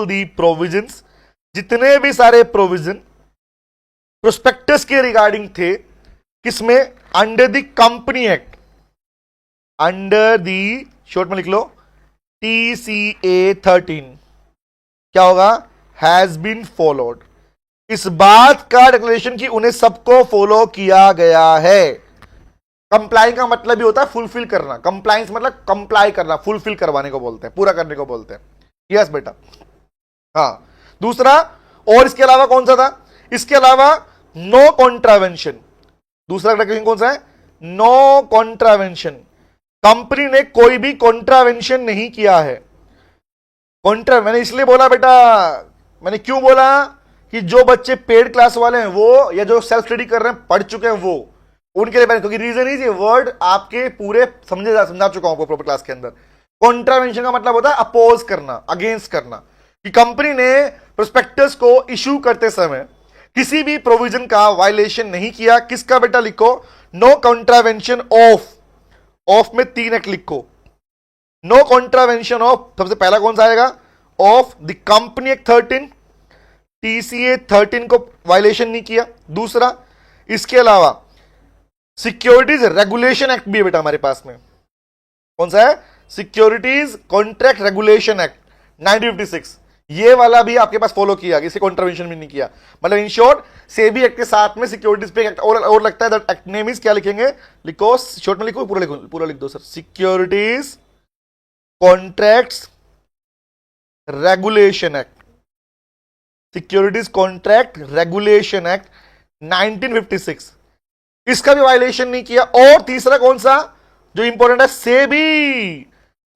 the provisions, जितने भी सारे प्रोविजन प्रोस्पेक्टस के रिगार्डिंग थे, किसमें? Under the company act, under the, short में लिख लो, TCA 13 क्या होगा? Has been followed. इस बात का डिक्लेरेशन की उन्हें सबको फॉलो किया गया है। कंप्लाई का मतलब भी होता है फुलफिल करना। कंप्लायंस मतलब कंप्लाई करना, फुलफिल करवाने को बोलते हैं, पूरा करने को बोलते हैं। यस बेटा। हाँ, दूसरा और इसके अलावा कौन सा था? इसके अलावा नो कॉन्ट्रावेंशन। दूसरा डिक्लेरेशन कौन सा है? No contravention. कंपनी ने कोई भी कॉन्ट्रावेंशन नहीं किया है। मैंने इसलिए बोला बेटा, मैंने क्यों बोला कि जो बच्चे पेड क्लास वाले हैं वो, या जो सेल्फ स्टडी कर रहे हैं, पढ़ चुके हैं वो, उनके लिए, क्योंकि रीजन इज ये वर्ड आपके पूरे समझा चुका हूं प्रॉपर क्लास के अंदर। कॉन्ट्रावेंशन का मतलब होता है अपोज करना, अगेंस्ट करना। कि कंपनी ने प्रोस्पेक्टस को इशू करते समय किसी भी प्रोविजन का वायलेशन नहीं किया। किसका बेटा? लिखो नो कॉन्ट्रावेंशन ऑफ में 3 एक्ट लिखो। नो कॉन्ट्रावेंशन ऑफ, सबसे पहला कौन सा आएगा? Of the company act 13, TCA 13 को वायलेशन नहीं किया। दूसरा, इसके अलावा सिक्योरिटीज रेगुलेशन एक्ट भी है बेटा हमारे पास में। कौन सा है? सिक्योरिटीज कॉन्ट्रैक्ट रेगुलेशन एक्ट 1956, ये वाला भी आपके पास फॉलो किया, इसे कॉन्ट्रावेंशन भी नहीं किया। मतलब इन शॉर्ट सेबी एक्ट के साथ में सिक्योरिटीज पे एक्ट और लगता है। दैट एक्ट नेम इज, क्या लिखेंगे? लिखो, शॉर्ट में लिखो, पूरा लिख दो sir. Securities contracts regulation act, securities contract regulation act 1956, इसका भी वायलेशन नहीं किया। और तीसरा कौन सा जो इंपॉर्टेंट है? सेबी,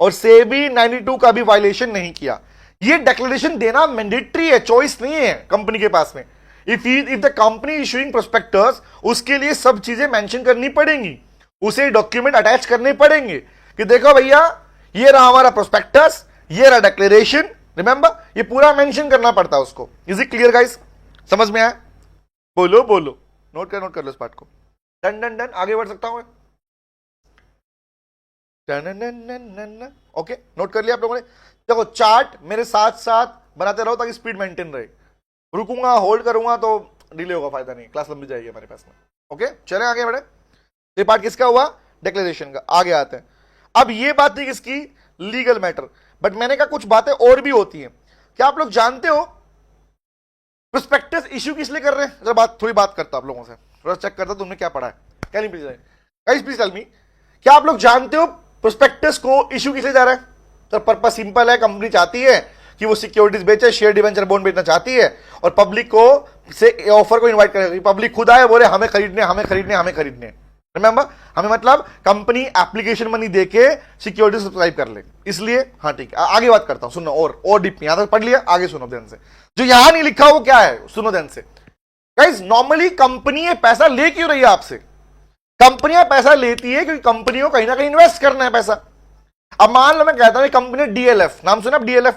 और सेबी 92 का भी वायलेशन नहीं किया। ये डिक्लेरेशन देना मैंडेटरी है, चॉइस नहीं है कंपनी के पास में। If the company issuing prospectus, उसके लिए सब चीजें मेंशन करनी पड़ेंगी, उसे डॉक्यूमेंट अटैच करने पड़ेंगे कि देखो भैया ये रहा हमारा प्रोस्पेक्टस, ये रहा डिक्लेरेशन। रिमेंबर, ये पूरा मेंशन करना पड़ता है उसको। Is it clear guys? समझ में आया? बोलो बोलो, नोट कर लो इस पार्ट को। डन डन डन, आगे बढ़ सकता हूं मैं? ओके, नोट कर लिया आप लोगों ने? देखो, चार्ट मेरे साथ साथ बनाते रहो ताकि स्पीड मेंटेन रहे। रुकूंगा, होल्ड करूंगा तो डिले होगा, फायदा नहीं, क्लास लंबी जाएगी हमारे पास में। ओके, चलें आगे बढ़े। ये पार्ट किसका हुआ? डिक्लेरेशन का। आगे आते हैं। अब ये बात थी किसकी? Legal matter. बट मैंने कहा कुछ बातें और भी होती हैं। क्या आप लोग जानते हो प्रोस्पेक्टस इश्यू किस लिए कर रहे हैं? जरा थोड़ी बात करता आप लोगों से, थोड़ा चेक करता तुमने क्या पढ़ा है। क्या नहीं प्लीज प्लीज टेल मी, क्या आप लोग जानते हो प्रोस्पेक्टस को इश्यू किस लिए जा रहा है? तो पर्पस सिंपल है, कंपनी चाहती है कि वो सिक्योरिटीज बेचे, शेयर डिवेंचर बॉन्ड बेचना चाहती है, और पब्लिक को से ऑफर को इनवाइट करेगी। पब्लिक खुद आए, बोले हमें खरीदने हमें खरीदने हमें खरीदने। रिमेंबर, हमें मतलब कंपनी एप्लीकेशन मनी देके सिक्योरिटी सब्सक्राइब कर ले, इसलिए। हाँ ठीक है, आगे बात करता हूं, सुनो। और डीप यहां तक पढ़ लिया, आगे सुनो ध्यान से। जो यहां नहीं लिखा वो क्या है, सुनो ध्यान से। गाइस, नॉर्मली कंपनी पैसा ले क्यों रही है आपसे? कंपनियां पैसा लेती है क्योंकि कंपनियों को कहीं ना कहीं इन्वेस्ट करना है पैसा। अब मान लो मैं कहता हूं कंपनी डीएलएफ, नाम सुना? डीएलएफ,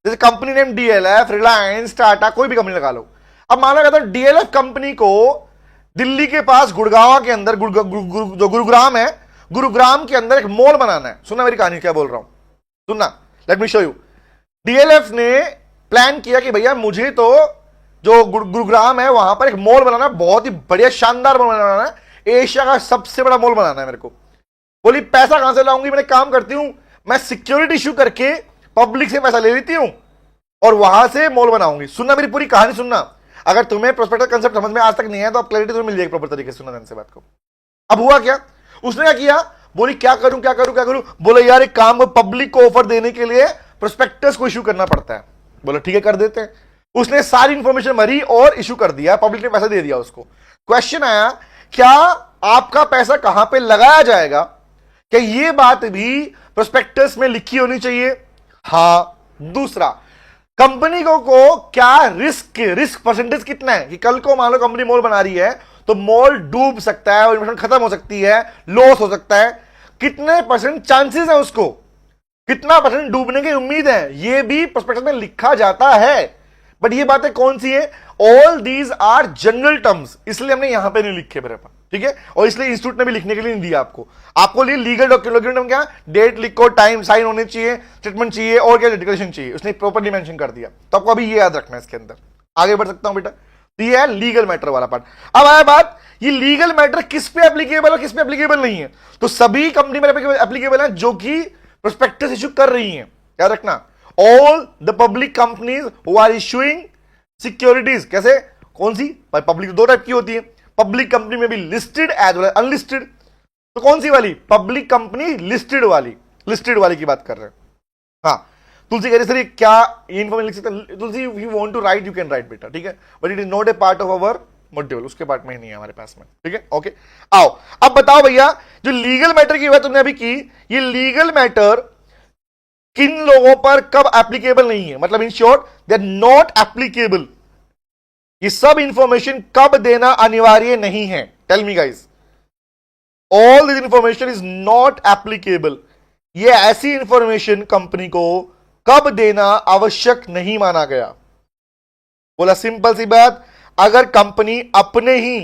जैसे company name DLF, Reliance, Tata, कोई भी कंपनी लगा लो। अब मान लो कहता हूं डीएलएफ कंपनी को दिल्ली के पास गुड़गांव के अंदर जो गुरुग्राम है, गुरुग्राम के अंदर एक मॉल बनाना है। सुना मेरी कहानी क्या बोल रहा हूं? सुनना, let me show you. DLF ने प्लान किया कि भैया मुझे तो जो गुरुग्राम है वहां पर एक मॉल बनाना है, बहुत ही बढ़िया शानदार मॉल बनाना है, एशिया का सबसे बड़ा मॉल बनाना है मेरे को। बोली पैसा कहां से लाऊंगी? मैंने काम करती हूं, मैं सिक्योरिटी इशू करके पब्लिक से पैसा ले लेती हूं और वहां से मॉल बनाऊंगी। सुनना, मेरी पूरी कहानी सुनना। अगर तुम्हें प्रोस्पेक्टस कंसेप्ट समझ में आज तक नहीं है तो अब क्लैरिटी तुम्हें मिल जाएगी प्रॉपर तरीके से। सुनना ध्यान से बात को। अब हुआ क्या, उसने क्या किया, बोली क्या करूं क्या करूं क्या करूं। बोले यार एक काम, पब्लिक को ऑफर देने के लिए प्रोस्पेक्टस को इशू करना पड़ता है। बोले ठीक है कर देते हैं। उसने सारी इंफॉर्मेशन भरी और इशू कर दिया, पब्लिक ने पैसा दे दिया उसको। क्वेश्चन आया, क्या आपका पैसा कहां पे लगाया जाएगा, क्या ये बात भी प्रोस्पेक्टस में लिखी होनी चाहिए? हां। दूसरा, कंपनी को क्या रिस्क परसेंटेज कितना है कि कल को मान लो कंपनी मॉल बना रही है तो मॉल डूब सकता है और इन्वेस्टमेंट खत्म हो सकती है, लॉस हो सकता है, कितने परसेंट चांसेस है उसको, कितना परसेंट डूबने की उम्मीद है, यह भी प्रोस्पेक्टस में लिखा जाता है। बट ये बातें कौन सी है? All these are general terms, इसलिए हमने यहां पे नहीं लिखे मेरे पास, ठीक है। और इसलिए इंस्टीट्यूट ने भी लिखने के लिए नहीं दिया आपको लिए लीगल डॉक्यूमेंट क्या, डेट लिखो, टाइम साइन होने चाहिए, स्टेटमेंट चाहिए और क्या डिक्लेरेशन चाहिए, उसने प्रॉपरली मेंशन कर दिया। तो आपको अभी ये याद रखना है, इसके अंदर आगे बढ़ सकता हूं बेटा। तो ये है लीगल मैटर वाला पार्ट। अब आया बात, ये लीगल मैटर किस पे एप्लीकेबल है किस पे एप्लीकेबल नहीं है। तो सभी कंपनी में एप्लीकेबल है जो कि प्रोस्पेक्टस इशू कर रही हैं, याद रखना। All the public companies who are issuing securities, कैसे, कौन सी पब्लिक दो टाइप की होती है, पब्लिक कंपनी में भी listed as well as unlisted. तो कौन सी वाली? पब्लिक कंपनी लिस्टेड वाली की बात कर रहे हैं। हाँ, तुलसी कह रही सर क्या इन्फॉर्मेशन लिख सकते हैं? Tulsi, you want to write you can write बेटा, ठीक है, but it is not a part of our module, उसके पार्ट में ही नहीं है हमारे पास में, ठीक है। ओके, आओ अब बताओ भैया, जो लीगल मैटर की बात तुमने अभी की, ये लीगल मैटर किन लोगों पर कब एप्लीकेबल नहीं है, मतलब in short they are not applicable. ये सब इंफॉर्मेशन कब देना अनिवार्य नहीं है? Tell me guys, all this information is not applicable. ये ऐसी इंफॉर्मेशन कंपनी को कब देना आवश्यक नहीं माना गया? बोला सिंपल सी बात, अगर कंपनी अपने ही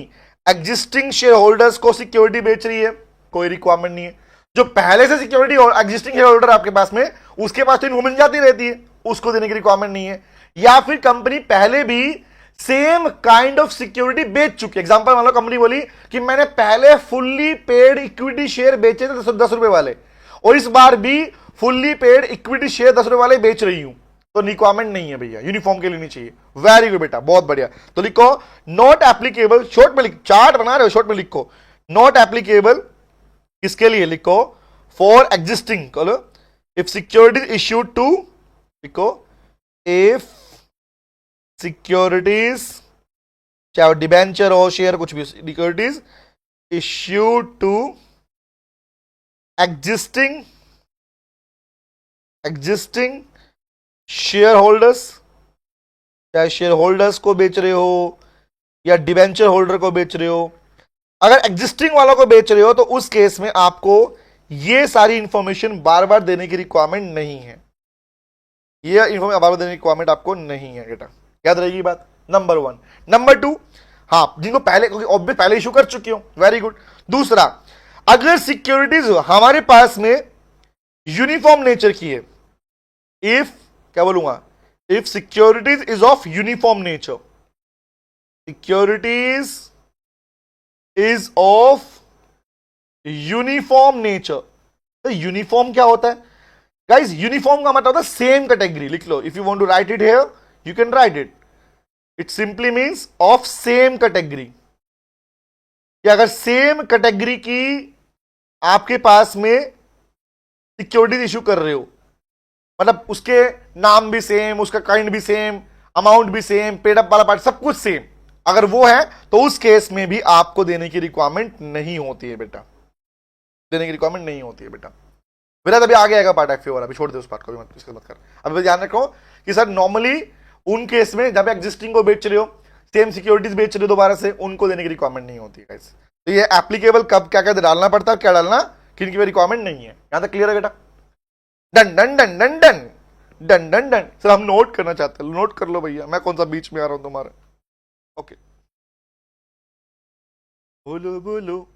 एग्जिस्टिंग शेयर होल्डर्स को सिक्योरिटी बेच रही है, कोई रिक्वायरमेंट नहीं है। जो पहले से सिक्योरिटी और एग्जिस्टिंग शेयर होल्डर आपके पास में, उसके पास तो इन्फॉर्मेशन जाती रहती है, उसको देने की रिक्वायरमेंट नहीं है। या फिर कंपनी पहले भी सेम काइंड ऑफ सिक्योरिटी बेच चुकी है। एग्जांपल मान लो कंपनी बोली कि मैंने पहले फुल्ली पेड इक्विटी शेयर बेचे थे 10 रुपए वाले, और इस बार भी फुल्ली पेड इक्विटी शेयर 10 रुपए वाले बेच रही हूं, तो रिक्वायरमेंट नहीं है भैया, यूनिफॉर्म के लिए नहीं चाहिए। वेरी गुड बेटा, बहुत बढ़िया। तो लिखो नॉट एप्लीकेबल, शॉर्ट में लिख, चार्ट बना रहे हो शॉर्ट में लिखो, नॉट एप्लीकेबल किसके लिए? लिखो फॉर एग्जिस्टिंग, बोलो इफ सिक्योरिटीज इश्यूड टू, लिखो इफ सिक्योरिटीज, चाहे डिबेंचर हो शेयर कुछ भी, securities issued to existing share holders, चाहे शेयर होल्डर्स को बेच रहे हो या डिबेंचर होल्डर को बेच रहे हो। अगर एग्जिस्टिंग वालों को बेच रहे हो तो उस केस में आपको ये सारी इंफॉर्मेशन बार बार देने की रिक्वायरमेंट नहीं है, ये इंफॉर्मेशन बार बार देने की रिक्वायरमेंट आपको नहीं है बेटा, याद रहेगी बात। नंबर 1। नंबर 2, हाँ जिनको पहले, क्योंकि ऑब्वियस पहले इशू कर चुकी हो, वेरी गुड। दूसरा, अगर सिक्योरिटीज हमारे पास में यूनिफॉर्म नेचर की है, इफ, क्या बोलूंगा, if securities is of uniform nature, securities is of uniform nature. तो यूनिफॉर्म क्या होता है गाइस? यूनिफॉर्म का मतलब होता है सेम कैटेगरी। लिख लो, if you want to write it here you can write it, it simply means of same category. कि अगर सेम कैटेगरी की आपके पास में सिक्योरिटी इशू कर रहे हो, मतलब उसके नाम भी सेम, उसका काइंड भी सेम, अमाउंट भी सेम, पेड अप वाला पार्ट सब कुछ सेम, अगर वो है तो उस केस में भी आपको देने की रिक्वायरमेंट नहीं होती है बेटा, देने की रिक्वायरमेंट नहीं होती है बेटा। मेरा अभी आगे आएगा पार्ट एफ वाला, अभी छोड़ दे उस पार्ट को भी, मत इसका मत कर। अभी ध्यान रखो कि सर नॉर्मली उन केस में जब एग्जिस्टिंग को बेच रहे हो, सेम सिक्योरिटीज बेच रहे हो दोबारा से, उनको देने की रिक्वायरमेंट नहीं होती है। तो ये एप्लीकेबल कब क्या क्या डालना पड़ता है, क्या डालना, किन की रिक्वायरमेंट नहीं है, यहां तक क्लियर है बेटा? Done done done done done done done done. Sir हम नोट करना चाहते हैं, नोट कर लो भैया, मैं कौन सा बीच में आ रहा हूं तुम्हारे। ओके, बोलो बोलो।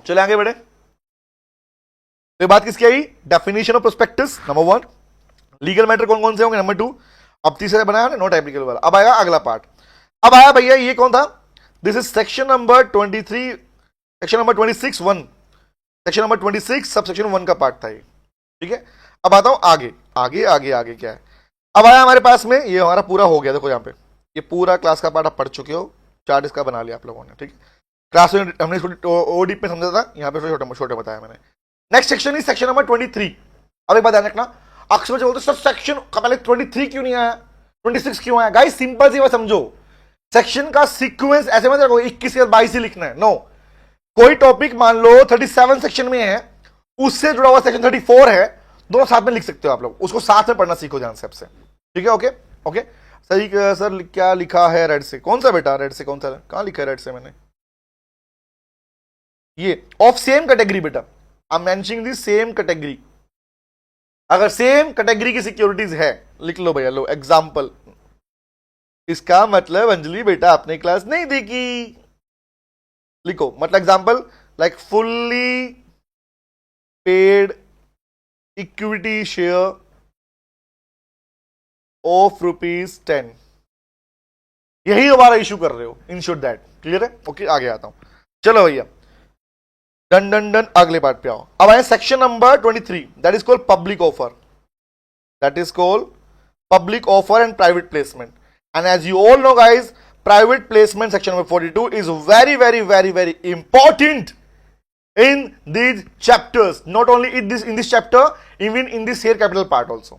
चले आगे बढ़े। तो ये बात किसकी आई? Definition of prospectus number 1, legal matter कौन कौन से होंगे नंबर 2, अब तीसरा बनाया ना नॉट एप्लीकेबल वाला। अब आएगा अगला पार्ट। अब आया भैया ये कौन था? This is section number 23, section number 26(1), section number 26 sub section 1 का पार्ट था ये, ठीक है। अब आता हूं आगे आगे आगे आगे क्या है। अब आया हमारे पास में, ये हमारा पूरा हो गया, देखो यहाँ पे ये पूरा क्लास का पार्ट आप पढ़ चुके हो, चार्ट इसका बना लिया आप लोगों ने, ठीक है। क्लास में हमने ओडीप में समझा था, यहाँ पे छोटे छोटे बताया मैंने। Next section is section number 23। अब एक बात ध्यान रखना, अक्सर बच्चे बोलते सर सेक्शन का पहले 23 क्यों नहीं आया, 26 क्यों आया। गाइस सिंपल सी बात समझो, सेक्शन का सीक्वेंस ऐसे मत रखो 21 के बाद 22 ही लिखना है, नो। कोई टॉपिक मान लो 37 सेक्शन में है, उससे जुड़ा हुआ सेक्शन 34 है, दोनों साथ में लिख सकते हो आप लोग, उसको साथ में पढ़ना सीखो ध्यान से आपसे, ठीक है। ओके ओके सही सर, क्या लिखा है रेड से, कौन सा बेटा रेड से, कौन सा, कहां लिखा है रेड से मैंने, ये ऑफ सेम कैटेगरी बेटा, I am mentioning the same category. अगर सेम कैटेगरी की सिक्योरिटीज है लिख लो भैया, लो एग्जाम्पल। इसका मतलब अंजलि बेटा आपने क्लास नहीं देखी, लिखो मतलब example like fully paid equity share of ₹10, यही हमारा इशू कर रहे हो, इन शॉर्ट दैट, क्लियर है। ओके आगे आता हूं, चलो भैया डन डन डन, अगले पार्ट पे आओ। अब आए section number 23, that is called public offer, that is called public offer and private placement. And as you all know guys, private placement section number 42 is very very very very important in these chapters, not only in this chapter, even in this share capital part also,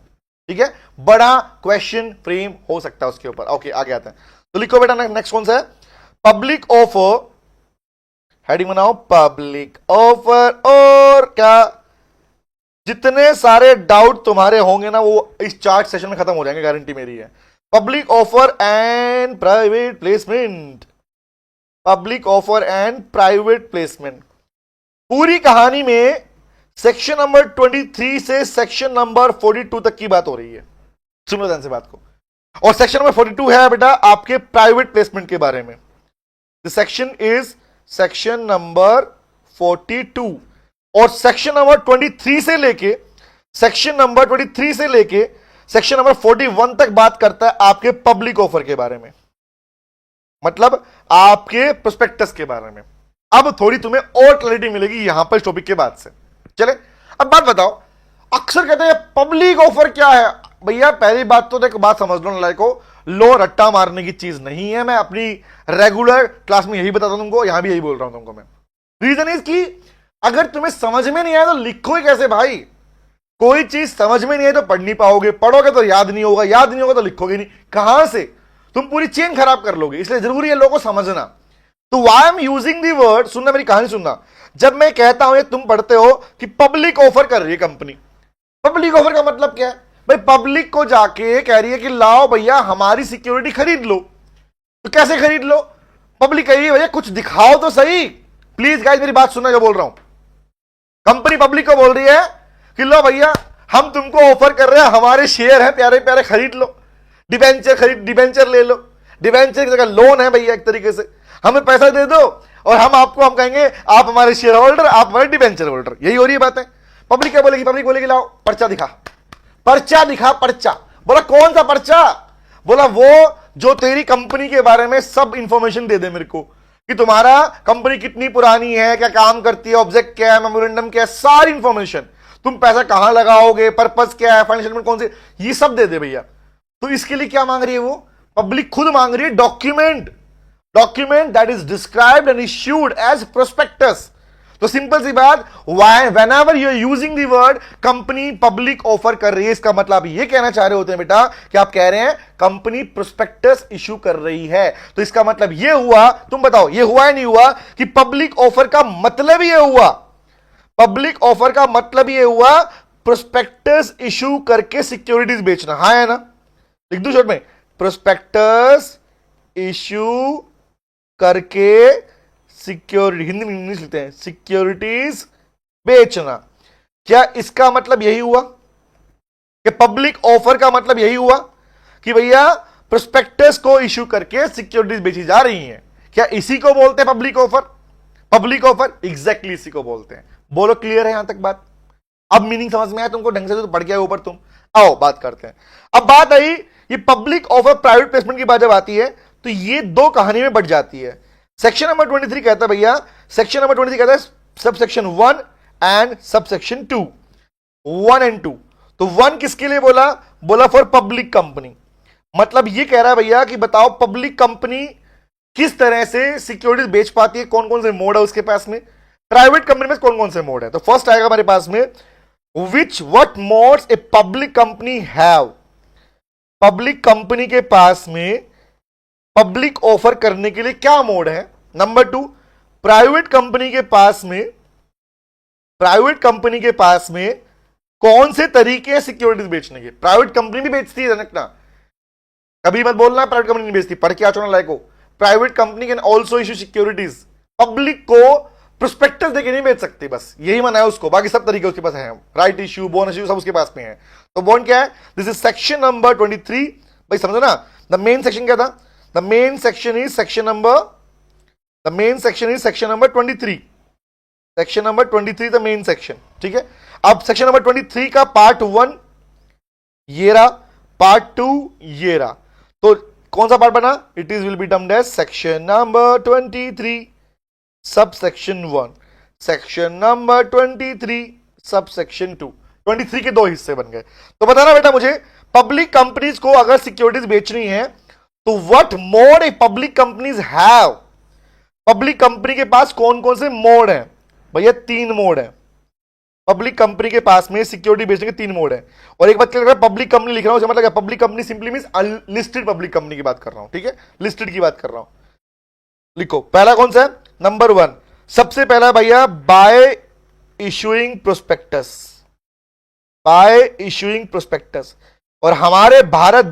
ठीक है। बड़ा question frame हो सकता है उसके ऊपर। Okay आगे आते हैं, तो लिखो बेटा नेक्स्ट कौन सा है, पब्लिक ऑफर, हेडिंग बनाओ पब्लिक ऑफर। और क्या जितने सारे डाउट तुम्हारे होंगे ना वो इस चार्ट सेशन में खत्म हो जाएंगे, गारंटी मेरी है। Public offer and private placement, public offer and private placement, पूरी कहानी में सेक्शन नंबर 23 से सेक्शन नंबर 42 तक की बात हो रही है, सुनो ध्यान से बात को। और सेक्शन नंबर 42 है बेटा आपके प्राइवेट प्लेसमेंट के बारे में। The section is section number 42, और सेक्शन नंबर 23 से लेके सेक्शन नंबर 23 से लेके सेक्शन नंबर 41 तक बात करता है आपके पब्लिक ऑफर के बारे में, मतलब आपके प्रोस्पेक्टस के बारे में। अब थोड़ी तुम्हें और क्लैरिटी मिलेगी यहां पर इस टॉपिक के बाद से। चले अब बात बताओ, अक्सर कहते हैं पब्लिक ऑफर क्या है। भैया पहली बात तो देखो, बात समझ लो लाइक को, लो रट्टा मारने की चीज नहीं है। मैं अपनी रेगुलर क्लास में यही बताता हूं तुमको, यहां भी यही बोल रहा हूं तुमको मैं। रीजन इज कि अगर तुम्हें समझ में नहीं आया तो लिखो ही कैसे भाई। कोई चीज समझ में नहीं आई तो पढ़ नहीं पाओगे, पढ़ोगे तो याद नहीं होगा, याद नहीं होगा तो लिखोगे नहीं, कहां से, तुम पूरी चेन खराब कर लोगे। इसलिए जरूरी है लोगों को समझना। तो why am using the word, सुनना मेरी कहानी सुनना, जब मैं कहता हूं ये तुम पढ़ते हो कि पब्लिक ऑफर कर रही है कंपनी, पब्लिक ऑफर का मतलब क्या है भाई, पब्लिक को जाके कह रही है कि लाओ भैया हमारी सिक्योरिटी खरीद लो। तो कैसे खरीद लो, पब्लिक कह रही है भैया कुछ दिखाओ तो सही। प्लीज गाइस मेरी बात सुनना जो बोल रहा हूं, कंपनी पब्लिक को बोल रही है कि लो भैया हम तुमको ऑफर कर रहे हैं, हमारे शेयर हैं प्यारे प्यारे, खरीद लो, डिबेंचर ले लो, डिबेंचर की जगह लोन है भैया एक तरीके से, हमें पैसा दे दो और हम कहेंगे आप हमारे शेयर होल्डर, आप हमारे डिबेंचर होल्डर। यही हो रही है बात है। पब्लिक क्या बोलेगी, पब्लिक बोलेगी लाओ पर्चा दिखा, पर्चा दिखा, पर्चा। बोला कौन सा पर्चा, बोला वो जो तेरी कंपनी के बारे में सब इंफॉर्मेशन दे दे मेरे को, कि तुम्हारा कंपनी कितनी पुरानी है, क्या काम करती है, ऑब्जेक्ट क्या है, मेमोरेंडम क्या है, सारी इंफॉर्मेशन, तुम पैसा कहां लगाओगे, पर्पस क्या है, फाइनेंशियल कौन से, ये सब दे दे भैया। तो इसके लिए क्या मांग रही है वो, पब्लिक खुद मांग रही है document, document that is described and issued as prospectus. तो सिंपल सी बात, whenever you are using the word company public offer कर रही है, इसका मतलब ये कहना चाह रहे होते हैं बेटा कि आप कह रहे हैं कंपनी प्रोस्पेक्टस इशू कर रही है। तो इसका मतलब ये हुआ, तुम बताओ ये हुआ या नहीं हुआ कि पब्लिक ऑफर का मतलब ये हुआ, पब्लिक ऑफर का मतलब ये हुआ प्रोस्पेक्टस इशू करके सिक्योरिटीज बेचना, हाँ है ना। लिख दूं शॉर्ट में, प्रोस्पेक्टस इशू करके सिक्योरिटी, हिंदी में इंग्लिश लिखते हैं, सिक्योरिटीज बेचना। क्या इसका मतलब यही हुआ कि पब्लिक ऑफर का मतलब यही हुआ कि भैया प्रोस्पेक्टस को इशू करके सिक्योरिटीज बेची जा रही हैं? क्या इसी को बोलते हैं public offer? Public offer exactly इसी को बोलते हैं। बोलो क्लियर है यहां तक बात? अब मीनिंग समझ में आया तुमको ढंग से, तो पढ़ गया ऊपर तुम। आओ बात करते हैं। अब बात आई ये पब्लिक ऑफर प्राइवेट प्लेसमेंट की बात जब आती है तो ये दो कहानी में बढ़ जाती है। सेक्शन नंबर 23 कहता है भैया, सेक्शन नंबर 23 कहता है sub section 1 and subsection 2, 1 and 2। तो 1 किसके लिए बोला? बोला फॉर पब्लिक कंपनी। मतलब ये कह रहा है भैया कि बताओ पब्लिक कंपनी किस तरह से सिक्योरिटीज बेच पाती है, कौन कौन से मोड है उसके पास में। प्राइवेट कंपनी में कौन कौन से मोड है? तो फर्स्ट आएगा हमारे पास में विच what modes a public company have. Public company के पास में पब्लिक ऑफर करने के लिए क्या मोड है? नंबर 2, प्राइवेट कंपनी के पास में कौन से तरीके हैं सिक्योरिटीज बेचने के। प्राइवेट कंपनी भी बेचती है जनकना, कभी मत बोलना प्राइवेट कंपनी नहीं बेचती, पढ़ के आ चुना लायक हो। Private company can also issue securities, public को प्रोस्पेक्टस देके नहीं बेच सकती, बस यही मना है उसको, बाकी सब तरीके उसके पास है। राइट इश्यू, बोनस इश्यू सब उसके पास में है। तो बॉन्ड क्या है? This is section number 23। भाई समझो ना, द मेन सेक्शन क्या था? The main section is section number 23। Section number 23 the main section, ठीक है। अब सेक्शन नंबर 23 का पार्ट 1 ये रहा, पार्ट 2 ये रहा। तो कौन सा पार्ट बना? It is will be deemed as section number 23 sub section 1, section number 23 sub section 2। 23 के 2 हिस्से बन गए। तो बताना बेटा मुझे, पब्लिक कंपनीज को अगर सिक्योरिटीज बेचनी है तो what mode a public companies have. Public company के पास कौन कौन से मोड हैं? भैया 3 मोड है पब्लिक कंपनी के पास में सिक्योरिटी बेचने के 3 मोड है। और एक बात क्या, पब्लिक कंपनी लिख रहा हूं मतलब public company simply means unlisted public company की बात कर रहा हूं, ठीक है, लिस्टेड की बात कर रहा हूं। लिखो पहला कौन सा है? नंबर 1 सबसे पहला भैया bye issuing prospectus, bye issuing prospectus. और हमारे भारत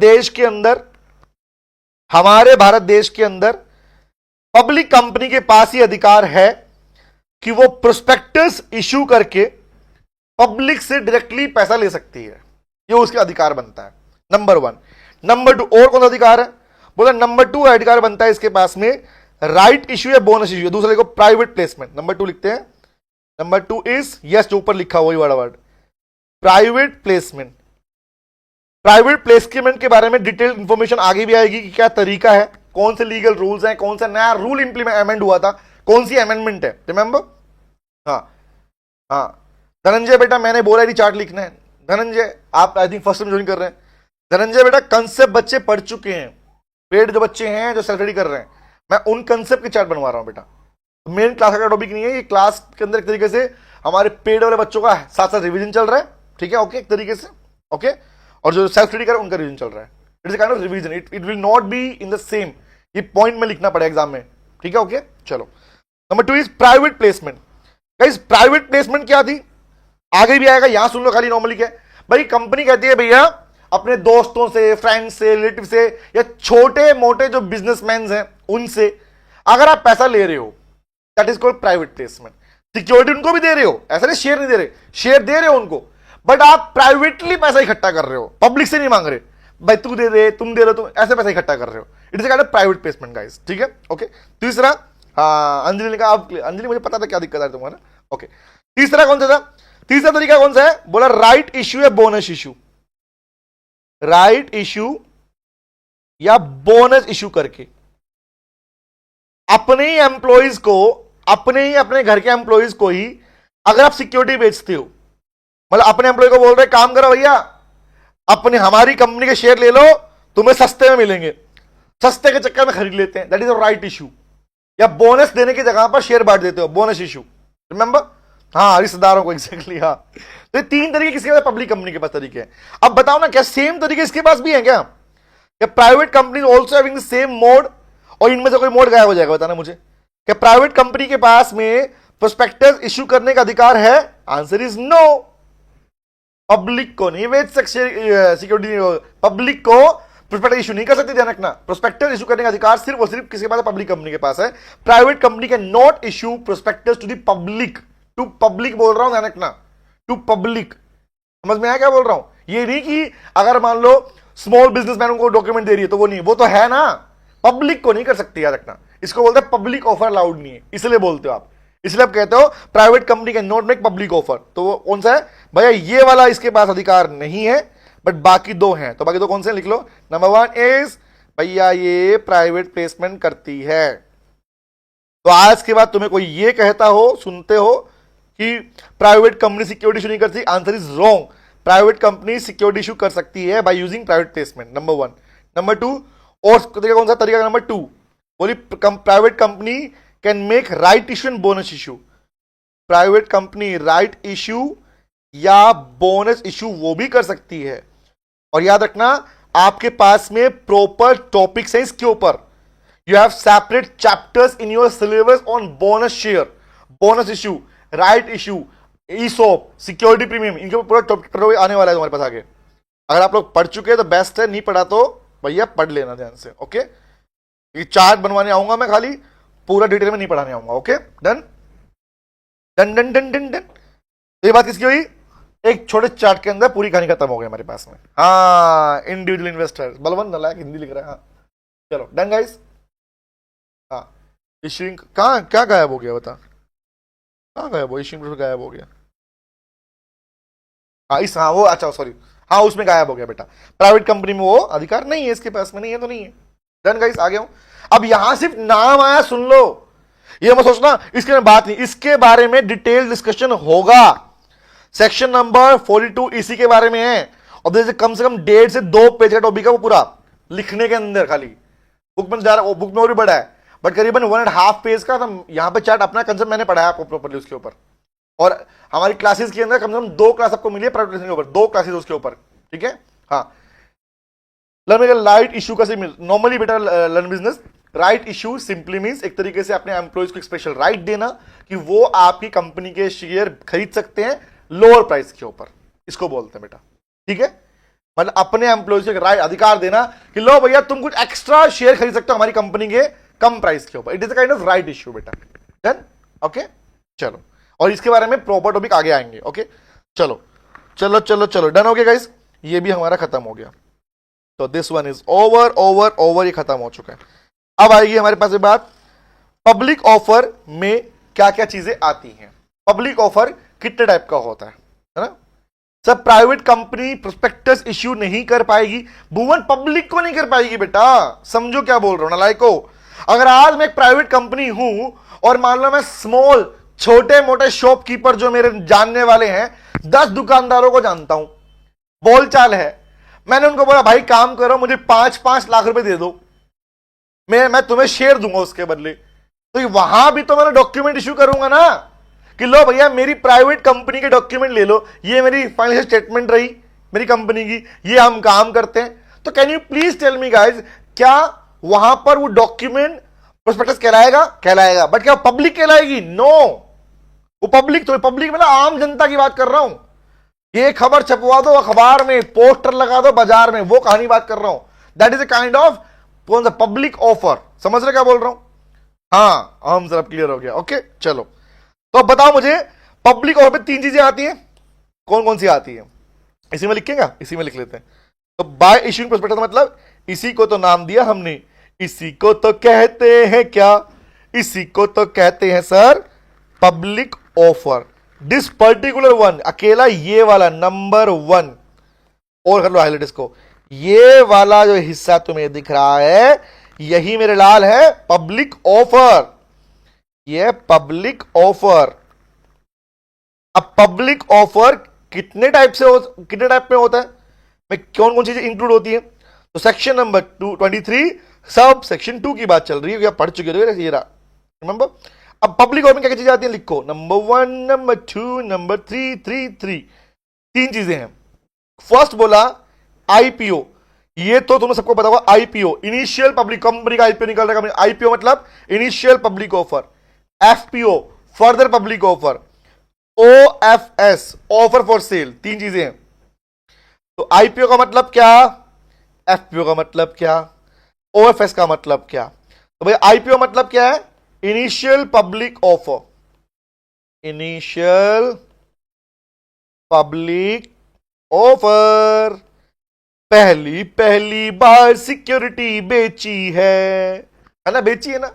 देश के अंदर पब्लिक कंपनी के पास ही अधिकार है कि वो प्रोस्पेक्टस इशू करके पब्लिक से डायरेक्टली पैसा ले सकती है, ये उसका अधिकार बनता है। नंबर 1। नंबर 2 और कौन सा अधिकार है? बोला नंबर 2 अधिकार बनता है इसके पास में राइट इशू या बोनस इशू। दूसरा देखो प्राइवेट प्लेसमेंट। नंबर 2 लिखते हैं, नंबर 2 इज यस, जो ऊपर लिखा वही वाला word private placement. Private placement के बारे में डिटेल इंफॉर्मेशन आगे भी आएगी कि क्या तरीका है, कौन से लीगल रूल्स हैं, कौन सा नया रूल इंप्लीमेंट हुआ था, कौन सी अमेंडमेंट है, रिमेंबर। हाँ धनंजय बेटा मैंने बोला ही चार्ट लिखना है। धनंजय आप I think first time join कर रहे हैं। धनंजय बेटा कंसेप्ट बच्चे पढ़ चुके हैं, पेड जो बच्चे हैं जो सेल्फ स्टडी कर रहे हैं, मैं उन कंसेप्ट के चार्ट बनवा रहा हूं बेटा। मेन क्लास का टॉपिक नहीं है ये, क्लास के अंदर एक तरीके से हमारे पेड वाले बच्चों का साथ साथ रिवीजन चल रहा है, ठीक है, ओके, एक तरीके से, ओके। और जो सेल्फ स्टडी कर रहे हैं उनका रिवीजन चल रहा है। It is kind of revision, it will not be in the same, ये पॉइंट में लिखना पड़ेगा एग्जाम में, ठीक है, ओके। चलो number 2 is private placement. Guys private placement क्या थी, आगे भी आएगा, यहां सुन लो खाली नॉर्मली क्या है भाई। कंपनी कहती है भैया अपने दोस्तों से, फ्रेंड से, रिलेटिव से या छोटे मोटे जो बिजनेसमैन हैं उनसे अगर आप पैसा ले रहे हो, that is called private placement. Security उनको भी दे रहे हो, ऐसा नहीं शेयर नहीं दे रहे, शेयर दे रहे हो उनको, बट आप प्राइवेटली पैसा इकट्ठा कर रहे हो, पब्लिक से नहीं मांग रहे भाई तू दे दे, तुम दे रहे हो, तुम ऐसे पैसा इकट्ठा कर रहे हो। It is kind of private placement guys, ठीक है, ओके। तीसरा, हाँ अंजलि ने कहा, अब अंजलि मुझे पता था क्या दिक्कत है तुम्हारा, ओके। तीसरा कौन सा था? तीसरा तरीका कौन सा है? बोला राइट इश्यू या बोनस इश्यू। राइट इश्यू या बोनस इश्यू करके अपने ही एम्प्लॉइज को, अपने घर के एम्प्लॉइज को ही अगर आप सिक्योरिटी बेचते हो, मतलब अपने एम्प्लॉय को बोल रहे काम करो भैया अपने हमारी कंपनी के शेयर ले लो, तुम्हें सस्ते में मिलेंगे, सस्ते के चक्कर में खरीद लेते हैं, that is a right issue. या बोनस देने की जगह पर शेयर बांट देते हो, बोनस इश्यू, रिमेंबर। हाँ रिश्तेदारों को, एग्जैक्टली, हाँ। तो ये 3 तरीके किसके पास? पब्लिक कंपनी के पास तरीके हैं। अब बताओ ना क्या सेम तरीके इसके पास भी है क्या? Private company also having the same mode, और इनमें से कोई मोड गायब हो जाएगा? बताना मुझे, क्या प्राइवेट कंपनी के पास में प्रोस्पेक्टस इश्यू करने का अधिकार है? Answer is no. पब्लिक को नहीं बेच सकते सिक्योरिटी, पब्लिक को प्रोस्पेक्टस इशू नहीं कर सकते, ध्यान रखना। प्रोस्पेक्टस इशू करने का अधिकार सिर्फ और सिर्फ किसके पास है? पब्लिक कंपनी के पास है। Private company can not issue prospectus to the public, to public बोल रहा हूं, ध्यान रखना, टू पब्लिक। समझ में आया क्या बोल रहा हूं? ये नहीं कि अगर मान लो स्मॉल बिजनेसमैन को डॉक्यूमेंट दे रही है तो वो नहीं, वो तो है ना, पब्लिक को नहीं कर सकती, याद रखना। इसको बोलते हैं पब्लिक ऑफर अलाउड नहीं है, इसलिए बोलते हो आप, इसलिए आप कहते हो private company can not make public offer. तो वो कौन सा है भैया? ये वाला इसके पास अधिकार नहीं है, बट बाकी 2 हैं। तो बाकी 2 कौन से हैं? लिख लो। नंबर 1 इज भैया ये प्राइवेट प्लेसमेंट करती है। तो आज के बाद तुम्हें कोई ये कहता हो, सुनते हो कि प्राइवेट कंपनी सिक्योरिटी इशू नहीं करती, answer is wrong. Private company security issue कर सकती है by using private placement, number 1। Number 2, और तरीका कौन सा तरीका, नंबर 2 बोली private company can make right issue and bonus issue. Private company right issue या बोनस इशू वो भी कर सकती है। और याद रखना आपके पास में प्रॉपर टॉपिक्स है इसके ऊपर। You have separate chapters in your syllabus on bonus share, bonus issue, right issue, ESOP, security premium, इनके ऊपर पूरा टॉपिक आने वाला है तुम्हारे पास आगे। अगर आप लोग पढ़ चुके हैं तो बेस्ट है, नहीं पढ़ा तो भैया पढ़ लेना ध्यान से। ओके, ये चार्ट बनवाने आऊंगा मैं, खाली पूरा डिटेल में नहीं पढ़ाने आऊंगा। Okay, done done done done done done. ये बात किसकी हुई, एक छोटे चार्ट के अंदर पूरी कहानी खत्म हो गई हमारे पास में। हाँ, इंडिविजुअल इन्वेस्टर, बलवंत नलायक हिंदी लिख रहा है। हाँ चलो डन गाइस। हाँ, इशूइंग कहाँ क्या गायब हो गया बता, कहाँ गायब हो, इशूइंग गायब हो गया। हाँ इस, हाँ वो, अच्छा सॉरी, हाँ उसमें गायब हो गया बेटा। प्राइवेट कंपनी में वो अधिकार नहीं है, इसके पास में नहीं है तो नहीं है। डन गाइस, आ गया हूं। अब यहां सिर्फ नाम आया, सुन लो, ये मत सोचना इसके में बात नहीं, इसके बारे में डिटेल डिस्कशन होगा। सेक्शन नंबर 42 इसी के बारे में है। और जैसे कम से कम 1.5 से 2 पेज का टॉपिक है वो पूरा लिखने के अंदर, खाली बुक में जा रहा, बुक में और भी बड़ा है बट करीबन 1.5 पेज का। तो यहाँ पे चार्ट अपना कंसेप्ट मैंने पढ़ाया आपको प्रॉपर्ली उसके ऊपर। और हमारी क्लासेस के अंदर कम से कम 2 क्लास आपको मिली है प्राइवेट के ऊपर, 2 क्लासेस उसके ऊपर, ठीक है। हाँ, लर्न लाइट इशू का नॉर्मली बेटा learn business right issue simply means एक तरीके से अपने एम्प्लॉइज को एक स्पेशल राइट देना कि वो आपकी कंपनी के शेयर खरीद सकते हैं लोअर प्राइस के ऊपर, इसको बोलते हैं बेटा, ठीक है। मतलब अपने एम्प्लॉइज को राइट, अधिकार देना कि लो भैया तुम कुछ एक्स्ट्रा शेयर खरीद सकते हो हमारी कंपनी के कम प्राइस के ऊपर। It is a kind of right issue बेटा। डन, ओके चलो, और इसके बारे में प्रॉपर टॉपिक आगे आएंगे। ओके चलो चलो चलो चलो, डन हो गया गाइस, ये भी हमारा खत्म हो गया। तो this one is over over over, ये खत्म हो चुका है। अब आएगी हमारे पास बात, पब्लिक ऑफर में क्या क्या चीजें आती हैं। पब्लिक ऑफर कितने टाइप का होता है ना। सब प्राइवेट कंपनी प्रोस्पेक्टस इश्यू नहीं कर पाएगी, भुवन पब्लिक को नहीं कर पाएगी बेटा, समझो क्या बोल रहा हूं नालायको। अगर आज मैं एक प्राइवेट कंपनी हूं और मान लो मैं स्मॉल छोटे मोटे शॉपकीपर जो मेरे जानने वाले हैं 10 दुकानदारों को जानता हूं, बोलचाल है, मैंने उनको बोला भाई काम करो मुझे 5-5 लाख रुपए दे दो, मैं तुम्हें शेयर दूंगा उसके बदले, तो वहां भी तो मैंने डॉक्यूमेंट इशू करूंगा ना कि लो भैया मेरी प्राइवेट कंपनी के डॉक्यूमेंट ले लो, ये मेरी फाइनेंशियल स्टेटमेंट रही मेरी कंपनी की, ये हम काम करते हैं। तो can you please tell me guys, क्या वहां पर वो डॉक्यूमेंट प्रोस्पेक्टस कहलाएगा? कहलाएगा, बट क्या पब्लिक कहलाएगी? नो, वो पब्लिक तो पब्लिक मतलब आम जनता की बात कर रहा हूं। ये खबर छपवा दो अखबार में, पोस्टर लगा दो बाजार में, वो कहानी बात कर रहा हूं। That is a kind of कौन सा पब्लिक ऑफर, समझ रहे क्या बोल रहा हूं? हाँ हम सब क्लियर हो गया। ओके चलो, तो अब बताओ मुझे पब्लिक ऑफर में 3 चीजें आती हैं, कौन कौन सी आती है? इसी में लिखेगा, इसी में लिख लेते हैं। तो बाय इश्यूइंग प्रोस्पेक्टस मतलब इसी को तो नाम दिया हमने, इसी को तो कहते हैं क्या? इसी को तो कहते हैं sir public offer. This particular one, अकेला ये वाला नंबर 1, और कर लो हाईलाइट इसको, ये वाला जो हिस्सा तुम्हें दिख रहा है यही मेरे लाल है पब्लिक ऑफर, ये पब्लिक ऑफर। अब पब्लिक ऑफर कितने टाइप में होता है, में कौन कौन चीजें इंक्लूड होती है? तो सेक्शन नंबर 23 सब सेक्शन 2 की बात चल रही है, या पढ़ चुके हो ये रहा, रिमेंबर। अब पब्लिक ऑफर में क्या क्या चीजें आती हैं लिखो, नंबर 1, नंबर 2, नंबर 3, 3 चीजें हैं। फर्स्ट बोला आईपीओ, ये तो तुम्हें सबको पता होगा, आईपीओ इनिशियल पब्लिक, कंपनी का आईपीओ निकल रहा है, आईपीओ मतलब initial public offer. FPO further public offer. OFS offer for cell, 3 चीजें हैं। तो आईपीओ का मतलब क्या, एफपीओ का मतलब क्या, ओएफएस का मतलब क्या? तो भाई आईपीओ मतलब क्या है? Initial public offer, initial public offer, पहली बार सिक्योरिटी बेची है ना, बेची है ना।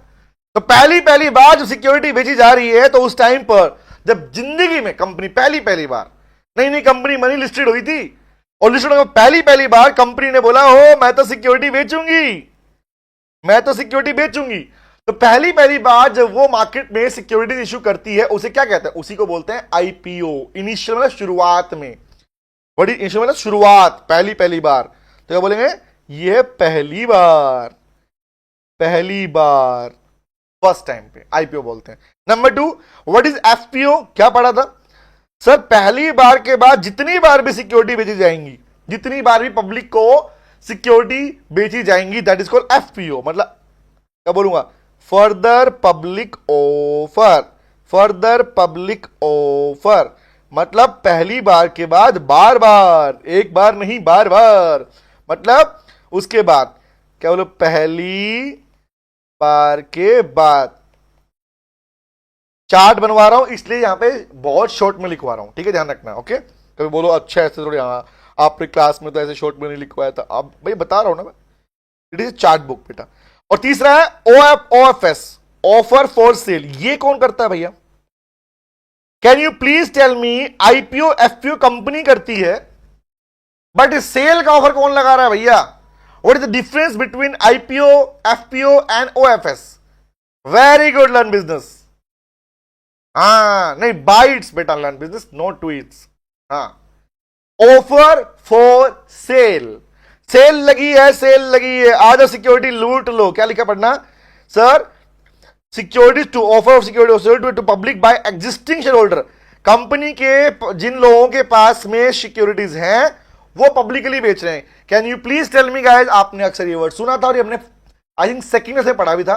तो पहली बार जब सिक्योरिटी बेची जा रही है तो उस टाइम पर जब जिंदगी में कंपनी पहली बार, नई कंपनी मनी लिस्टेड हुई थी, और लिस्टेड होकर पहली बार कंपनी ने बोला हो मैं तो सिक्योरिटी बेचूंगी, मैं तो सिक्योरिटी बेचूंगी, तो पहली पहली बार जब वो मार्केट में सिक्योरिटीज इशू करती है उसे क्या कहते हैं, उसी को बोलते हैं आईपीओ। इनिशियल मतलब शुरुआत में, बड़ी इनिशियल मतलब शुरुआत, पहली पहली बार। तो क्या बोलेंगे, ये पहली बार, पहली बार, फर्स्ट टाइम पे आईपीओ बोलते हैं। नंबर 2, व्हाट इज एफपीओ, क्या पढ़ा था सर, पहली बार के बाद जितनी बार भी सिक्योरिटी बेची जाएंगी, जितनी बार भी पब्लिक को सिक्योरिटी बेची जाएंगी, दैट इज कॉल्ड एफपीओ। मतलब क्या बोलूंगा, further public offer, further public offer, मतलब पहली बार के बाद बार बार, एक बार नहीं बार बार, मतलब उसके बाद क्या बोलो, पहली बार के बाद। चार्ट बनवा रहा हूं इसलिए यहां पे बहुत शॉर्ट में लिखवा रहा हूं, ठीक है, ध्यान रखना। ओके, कभी बोलो अच्छा ऐसे थोड़ी, हाँ आपने क्लास में तो ऐसे शॉर्ट में नहीं लिखवाया था, अब भाई बता रहा हूं ना मैं, इट इज चार्ट बुक बेटा। और तीसरा है OFS, ऑफर फॉर सेल, ये कौन करता है भैया, can you please tell me, IPO FPO company करती है, बट सेल का ऑफर कौन लगा रहा है भैया, what is the difference between IPO, FPO and OFS। Very good, learn business. हाँ नहीं, बाइट्स बेटा, लर्न बिजनेस नोट ट्वीट्स। हाँ, ऑफर फॉर सेल, सेल लगी है, सेल लगी है, आ जाओ सिक्योरिटी लूट लो। क्या लिखा पढ़ना sir, security to offer security to public by existing share holder, company के जिन लोगों के पास में सिक्योरिटीज हैं वो पब्लिकली बेच रहे हैं। Can you please tell me guys, आपने अक्सर ये वर्ड सुना था और ये हमने आई थिंक सेकंड से पढ़ा भी था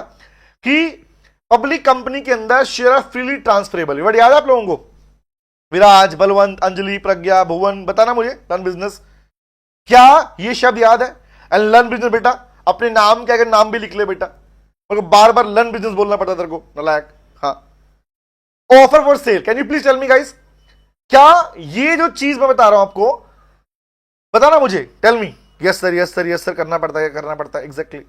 कि पब्लिक कंपनी के अंदर शेयर फ्रीली ट्रांसफरेबल, वर्ड याद है आप लोगों को, विराज, बलवंत, अंजलि, प्रज्ञा, भुवन, बताना मुझे, लर्न बिजनेस, क्या ये शब्द याद है। एंड लर्न बिजनेस बेटा, अपने नाम के अगर नाम भी लिख ले बेटा, और बार बार लर्न बिजनेस बोलना पड़ता तेरे को, नलायक। हाँ, offer for sale, can you please tell me guys, क्या ये जो चीज मैं बता रहा हूं आपको, बताना मुझे, tell me, yes sir, yes sir, yes sir करना पड़ता है, करना पड़ता है, एग्जैक्टली।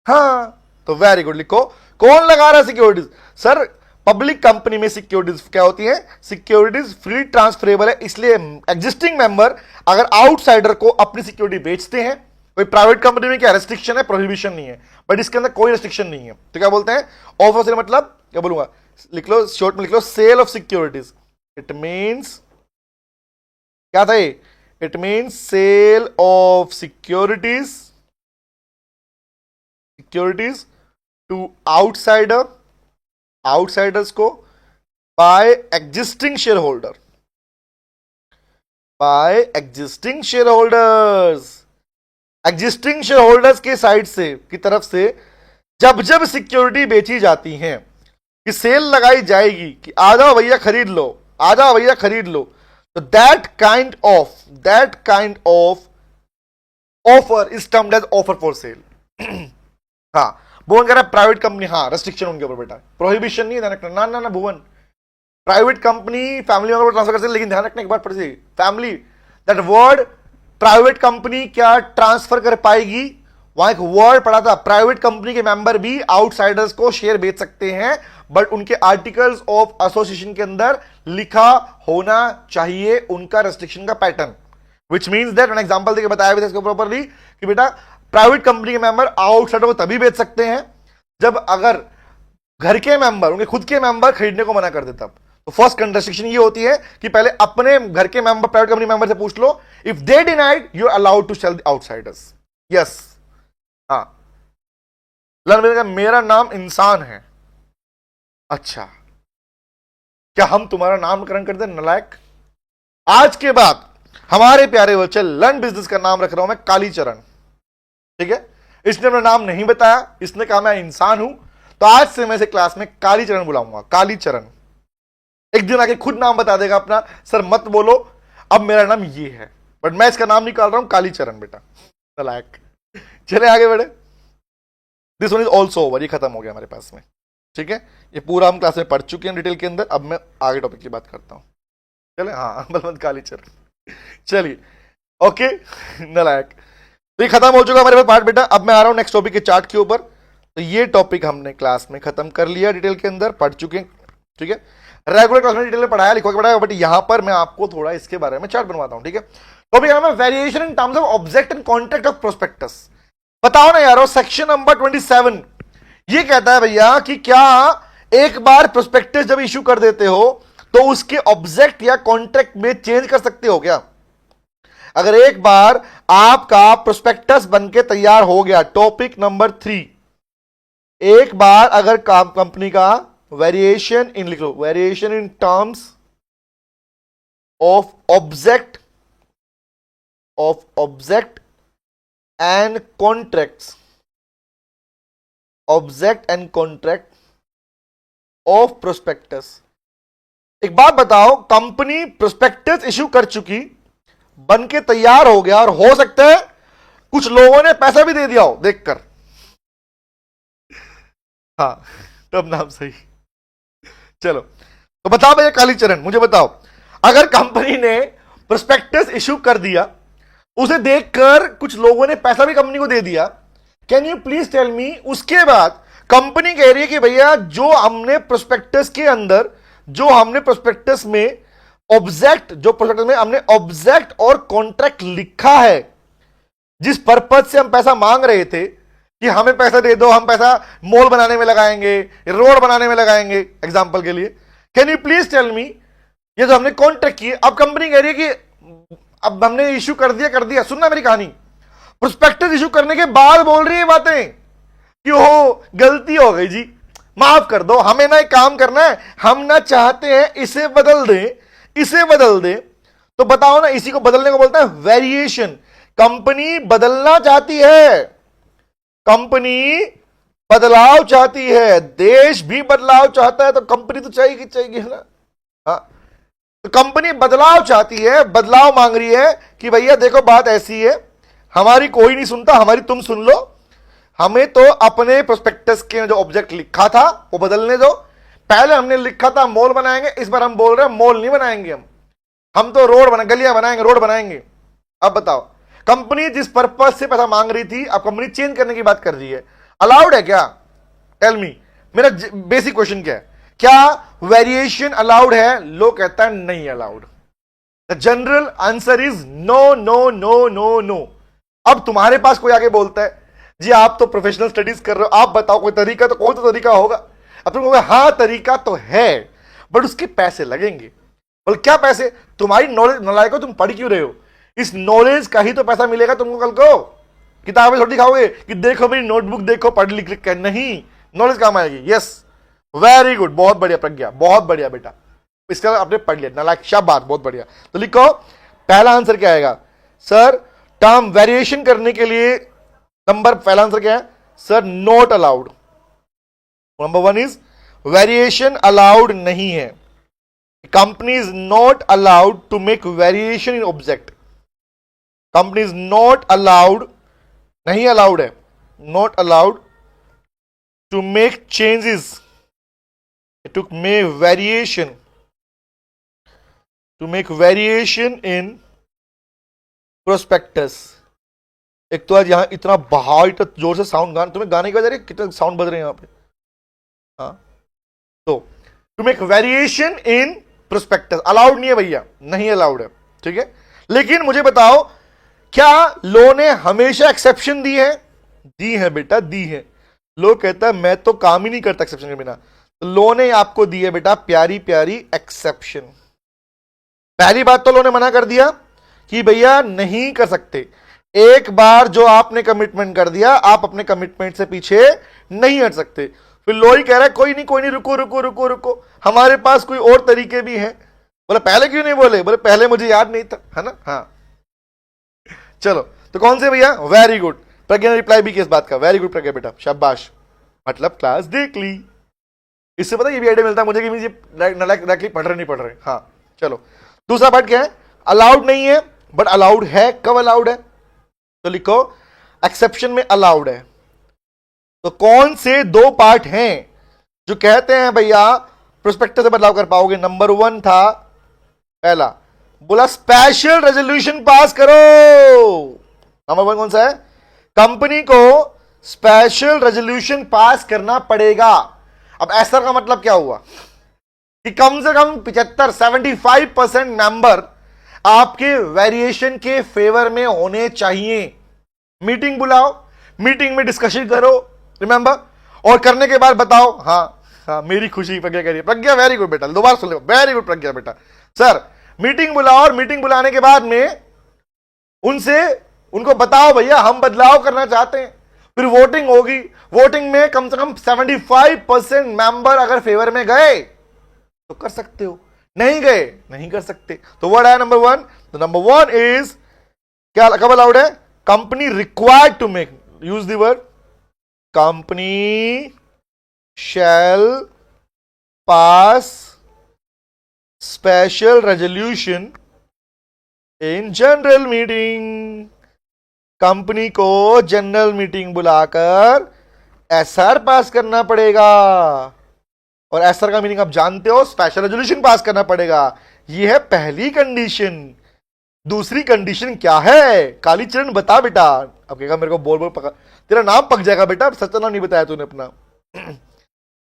हाँ, तो वेरी गुड, लिखो कौन लगा रहा है सिक्योरिटीज, सर पब्लिक कंपनी में सिक्योरिटीज क्या होती है, सिक्योरिटीज फ्री ट्रांसफरेबल है, इसलिए एग्जिस्टिंग मेंबर अगर आउटसाइडर को अपनी सिक्योरिटी बेचते हैं, कोई प्राइवेट कंपनी में क्या रेस्ट्रिक्शन है, प्रोहिबिशन नहीं है, बट इसके अंदर कोई रेस्ट्रिक्शन नहीं है, तो क्या बोलते हैं, ऑफर सेल, मतलब क्या बोलूंगा, लिख लो शॉर्ट में, लिख लो sale of securities, it means क्या था ये, it means sale of securities, securities to outsider, outsiders को, by existing share holder, by existing share holders, existing share holders के साइड से, की तरफ से जब जब सिक्योरिटी बेची जाती हैं, कि सेल लगाई जाएगी कि आ जाओ भैया खरीद लो, आ जाओ भैया खरीद लो, तो that kind of offer is termed as offer for sale. हाँ, भुवन कह रहा है प्राइवेट कंपनी, हाँ रेस्ट्रिक्शन उनके ऊपर बेटा, प्रोहिबिशन नहीं है, ध्यान रखना, ना ना ना Bhuvan, private company family member transfer कर सकते, लेकिन ध्यान रखना एक बात पड़ी, family, that word private company क्या ट्रांसफर कर पाएगी, वहां एक वर्ड पड़ा था, प्राइवेट कंपनी के मेंबर भी आउटसाइडर्स को शेयर बेच सकते हैं, बट उनके आर्टिकल्स ऑफ एसोसिएशन के अंदर लिखा होना चाहिए उनका रेस्ट्रिक्शन का पैटर्न, विच मीन्स दैट मैंने एग्जांपल देके बताया भी था इसको प्रॉपरली कि बेटा प्राइवेट कंपनी के मेंबर आउटसाइडर को तभी बेच सकते हैं जब अगर घर के मेंबर, उनके खुद के मेंबर खरीदने को मना कर दे तब। तो फर्स्ट रेस्ट्रिक्शन ये होती है कि पहले अपने घर के मेंबर, प्राइवेट कंपनी मेंबर से पूछ लो, if they denied you are allowed to sell the outsiders. Yes, हाँ, मेरा नाम इंसान है, अच्छा, क्या हम तुम्हारा नामकरण कर दें नलायक। आज के बाद हमारे प्यारे बच्चे लर्न बिजनेस का नाम रख रहा हूं मैं कालीचरण, ठीक है, इसने अपना नाम नहीं बताया, इसने कहा मैं इंसान हूं, तो आज से मैं इसे क्लास में कालीचरण बुलाऊंगा, कालीचरण। एक दिन आके खुद नाम बता देगा अपना, सर मत बोलो अब मेरा नाम ये है, बट मैं इसका नाम निकाल रहा हूं कालीचरण बेटा, नलायक। चले आगे बढ़े, this one is also over, ये खत्म हो गया हमारे पास में, ठीक है, ये पूरा हम क्लास में पढ़ चुके हैं डिटेल के अंदर। अब मैं आगे टॉपिक की बात करता हूं, चले, हाँ बलवंत कालीचरण, चलिए ओके, नलायक। तो ये खत्म हो चुका हमारे पास पार्ट बेटा। अब मैं आ रहा हूं नेक्स्ट टॉपिक के चार्ट के ऊपर। तो ये टॉपिक हमने क्लास में खत्म कर लिया, डिटेल के अंदर पढ़ चुके हैं, ठीक है, रेगुलर क्लास में डिटेल में पढ़ाया, लिखवा के पढ़ाया, बट यहां पर मैं आपको थोड़ा इसके बारे में चार्ट बनवाता हूं, ठीक है। तो अभी हमें variation in terms of object and contract of prospectus, बताओ ना यारो, सेक्शन नंबर 27 ये कहता है भैया कि क्या एक बार प्रोस्पेक्टस जब इश्यू कर देते हो तो उसके ऑब्जेक्ट या कॉन्ट्रैक्ट में चेंज कर सकते हो क्या? अगर एक बार आपका प्रोस्पेक्टस बनके तैयार हो गया, टॉपिक नंबर 3, एक बार अगर कंपनी का वेरिएशन इन, लिख लो, variation in terms of object and contracts, object and contract of prospectus. एक बात बताओ, कंपनी प्रोस्पेक्टस इश्यू कर चुकी, बन के तैयार हो गया, और हो सकता है कुछ लोगों ने पैसा भी दे दिया हो देखकर, हाँ तब नाम सही। चलो तो बताओ भैया कालीचरण, मुझे बताओ, अगर कंपनी ने प्रोस्पेक्टस इश्यू कर दिया, उसे देखकर कुछ लोगों ने पैसा भी कंपनी को दे दिया, can you please tell me, उसके बाद कंपनी कह रही है कि भैया जो हमने प्रोस्पेक्टस के अंदर, जो हमने प्रोस्पेक्टस में ऑब्जेक्ट, जो प्रोस्पेक्टस में हमने ऑब्जेक्ट और कॉन्ट्रैक्ट लिखा है, जिस पर्पज से हम पैसा मांग रहे थे कि हमें पैसा दे दो, हम पैसा मॉल बनाने में लगाएंगे, रोड बनाने में लगाएंगे एग्जांपल के लिए, can you please tell me, ये जो हमने कॉन्ट्रैक्ट किए, अब कंपनी कह रही है कि अब हमने इश्यू कर दिया, सुनना मेरी कहानी, प्रोस्पेक्टस इश्यू करने के बाद बोल रही है बातें कि हो गलती हो गई जी, माफ कर दो, हमें ना एक काम करना है, हम ना चाहते हैं इसे बदल दे, तो बताओ ना, इसी को बदलने को बोलते हैं वेरिएशन। कंपनी बदलना चाहती है, कंपनी बदलाव चाहती है, देश भी बदलाव चाहता है, तो कंपनी तो चाहिए ना, हाँ, तो कंपनी बदलाव चाहती है, बदलाव मांग रही है कि भैया देखो बात ऐसी है, हमारी कोई नहीं सुनता, हमारी तुम सुन लो, हमें तो अपने प्रोस्पेक्टस के जो ऑब्जेक्ट लिखा था वो बदलने दो, पहले हमने लिखा था मॉल बनाएंगे, इस बार हम बोल रहे हैं मॉल नहीं बनाएंगे, हम तो रोड गलियां बनाएंगे, रोड बनाएंगे। अब बताओ, कंपनी जिस पर्पज से पैसा मांग रही थी, अब कंपनी चेंज करने की बात कर रही है, अलाउड है क्या? टेल मी, मेरा बेसिक क्वेश्चन क्या वेरिएशन अलाउड है? लोग कहता है नहीं allowed. The general answer is no no no no no. अब तुम्हारे पास कोई आगे बोलता है जी आप तो प्रोफेशनल स्टडीज कर रहे हो, आप बताओ कोई तरीका, तो कोई तो तरीका होगा। अब तुम कहोगे हाँ तरीका तो है, बट उसके पैसे लगेंगे। बोल क्या पैसे? तुम्हारी नॉलेज नलायक हो, तुम पढ़ क्यों रहे हो? इस नॉलेज का ही तो पैसा मिलेगा तुमको कल को। किताबें थोड़ी दिखाओगे कि देखो मेरी नोटबुक देखो, पढ़ लिख लिख कर, नहीं, नॉलेज काम आएगी। यस, वेरी गुड, बहुत बढ़िया प्रज्ञा, बहुत बढ़िया बेटा, इसका आपने पढ़ लिया, नालायक, शाबाश, बहुत बढ़िया। तो लिखो पहला आंसर क्या आएगा सर? टर्म वेरिएशन करने के लिए पहला आंसर क्या है sir? Not allowed. Number 1 is variation allowed नहीं है। Company is not allowed to make variation in object. Company is not allowed, नहीं अलाउड है, not allowed to make changes, to make variation in prospectus. एक तो आज यहां इतना बहाव, इतना जोर से साउंड, गाना तुम्हें गाने की वजह कितना साउंड बज रहे हैं यहां पे, हाँ। तो to make variation in prospectus allowed नहीं है भैया, नहीं अलाउड है, ठीक है। लेकिन मुझे बताओ क्या लॉ ने हमेशा एक्सेप्शन दी है? दी है बेटा, दी है। लॉ कहता है मैं तो काम ही नहीं करता एक्सेप्शन के बिना, तो लॉ ने आपको दी है बेटा प्यारी प्यारी एक्सेप्शन। पहली बात तो लॉ ने मना कर दिया कि भैया नहीं कर सकते। एक बार जो आपने कमिटमेंट कर दिया, आप अपने कमिटमेंट से पीछे नहीं हट सकते। फिर लॉ ही कह रहा है कोई नहीं, रुको रुको रुको रुको, हमारे पास कोई और तरीके भी हैं। बोले पहले क्यों नहीं बोले? बोले पहले मुझे याद नहीं था, है ना, हाँ। चलो तो कौन से भैया? वेरी गुड, प्रज्ञा ने रिप्लाई भी किया इस बात का, वेरी गुड प्रज्ञा बेटा, शाबाश, मतलब क्लास देख ली। इससे पता ये भी आइडिया मिलता है मुझे कि ये डायरेक्टली पढ़ रहे नहीं पढ़ रहे, हाँ। चलो दूसरा पार्ट क्या है? अलाउड नहीं है बट अलाउड है। कब अलाउड है? तो लिखो एक्सेप्शन में अलाउड है। तो कौन से दो पार्ट हैं जो कहते हैं भैया प्रोस्पेक्टस से बदलाव कर पाओगे? नंबर 1 था पहला, बोला स्पेशल रेजोल्यूशन पास करो। नंबर 1 कौन सा है? कंपनी को स्पेशल रेजोल्यूशन पास करना पड़ेगा। अब ऐसा का मतलब क्या हुआ कि कम से कम 75% मेंबर आपके वेरिएशन के फेवर में होने चाहिए। मीटिंग बुलाओ, मीटिंग में डिस्कशन करो, रिमेंबर, और करने के बाद बताओ। हाँ हाँ, मेरी खुशी, प्रज्ञा कह रही है। प्रज्ञा वेरी गुड बेटा, दोबारा सुन लो, वेरी गुड प्रज्ञा बेटा। सर मीटिंग बुलाओ और मीटिंग बुलाने के बाद में उनसे उनको बताओ भैया हम बदलाव करना चाहते हैं, फिर वोटिंग होगी। वोटिंग में कम से कम 75% मेंबर अगर फेवर में गए तो कर सकते हो, नहीं गए नहीं कर सकते। तो वर्ड है नंबर 1। तो नंबर 1 इज क्या, कब अलाउड है? Company required to make, use the word company shall pass special resolution in general meeting. Company को जनरल मीटिंग बुलाकर एसआर पास करना पड़ेगा, और एसआर का मीनिंग आप जानते हो, स्पेशल रेजोल्यूशन पास करना पड़ेगा। यह है पहली कंडीशन। दूसरी कंडीशन क्या है? कालीचरण बता बेटा। अब कहेगा मेरे को बोल बोल पका, तेरा नाम पक जाएगा बेटा, सच्चा नाम नहीं बताया तूने अपना।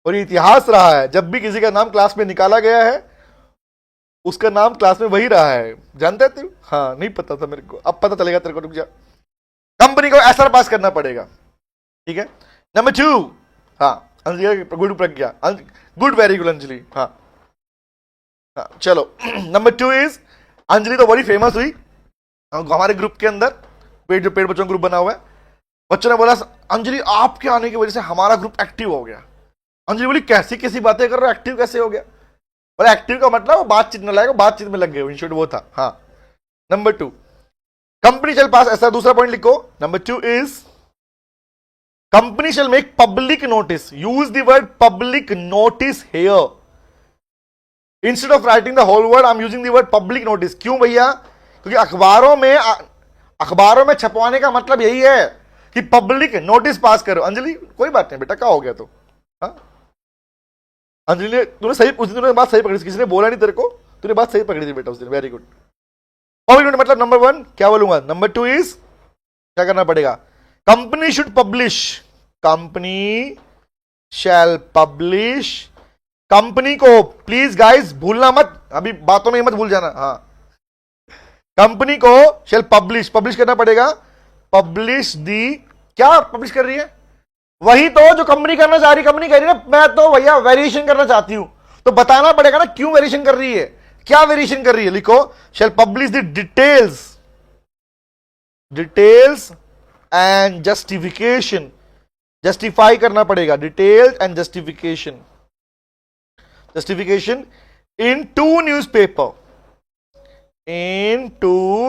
और ये इतिहास रहा है, जब भी किसी का नाम क्लास में निकाला गया है उसका नाम क्लास में वही रहा है। जानते है तू? हाँ, नहीं पता था मेरे को, अब पता चलेगा तेरे को, रुक जा। कंपनी को एसआर पास करना पड़ेगा, ठीक है। नंबर 2, हाँ गुड प्रज्ञा, गुड, वेरी गुड अंजलि। हाँ हाँ चलो नंबर 2 इज, अंजलि तो बड़ी फेमस हुई हमारे ग्रुप के अंदर, पेट बच्चों का ग्रुप बना हुआ है। बच्चों ने बोला अंजलि आपके आने की वजह से हमारा ग्रुप एक्टिव हो गया। अंजलि बोली कैसी कैसी बातें कर रहे हो, एक्टिव कैसे हो गया? बोला एक्टिव का मतलब बातचीत में लगेगा, बातचीत में लग गए, इन शॉर्ट वो था। हाँ नंबर 2, कंपनी शैल पास, ऐसा दूसरा पॉइंट लिखो। Number 2 is company shall make public notice, use the word public notice here instead of writing the whole word. I am using the word public notice. क्यों भैया? क्योंकि अखबारों में छपवाने का मतलब यही है कि पब्लिक नोटिस पास करो। अंजलि कोई बात नहीं बेटा, क्या हो गया तो? हाँ अंजलि ने, तूने सही, उस दिन तूने बात सही पकड़ी, किसी ने बोला नहीं तेरे को, तूने बात सही पकड़ी थी बेटा उस दिन, वेरी गुड। पब्लिक नोटिस मतलब नंबर 1 क्या बोलूंगा, नंबर 2 इज क्या करना पड़ेगा? Company should publish, company shall publish. Company को प्लीज गाइस भूलना मत, अभी बातों में मत भूल जाना। हाँ, कंपनी को शैल पब्लिश, पब्लिश करना पड़ेगा। पब्लिश दी, क्या पब्लिश कर रही है? वही तो जो कंपनी करना चाह रही, कंपनी कह रही है ना मैं तो भैया वेरिएशन करना चाहती हूं, तो बताना पड़ेगा ना क्यों वेरिएशन कर रही है, क्या वेरिएशन कर रही है। लिखो shall publish the details and justification, justify करना पड़ेगा, details and justification in 2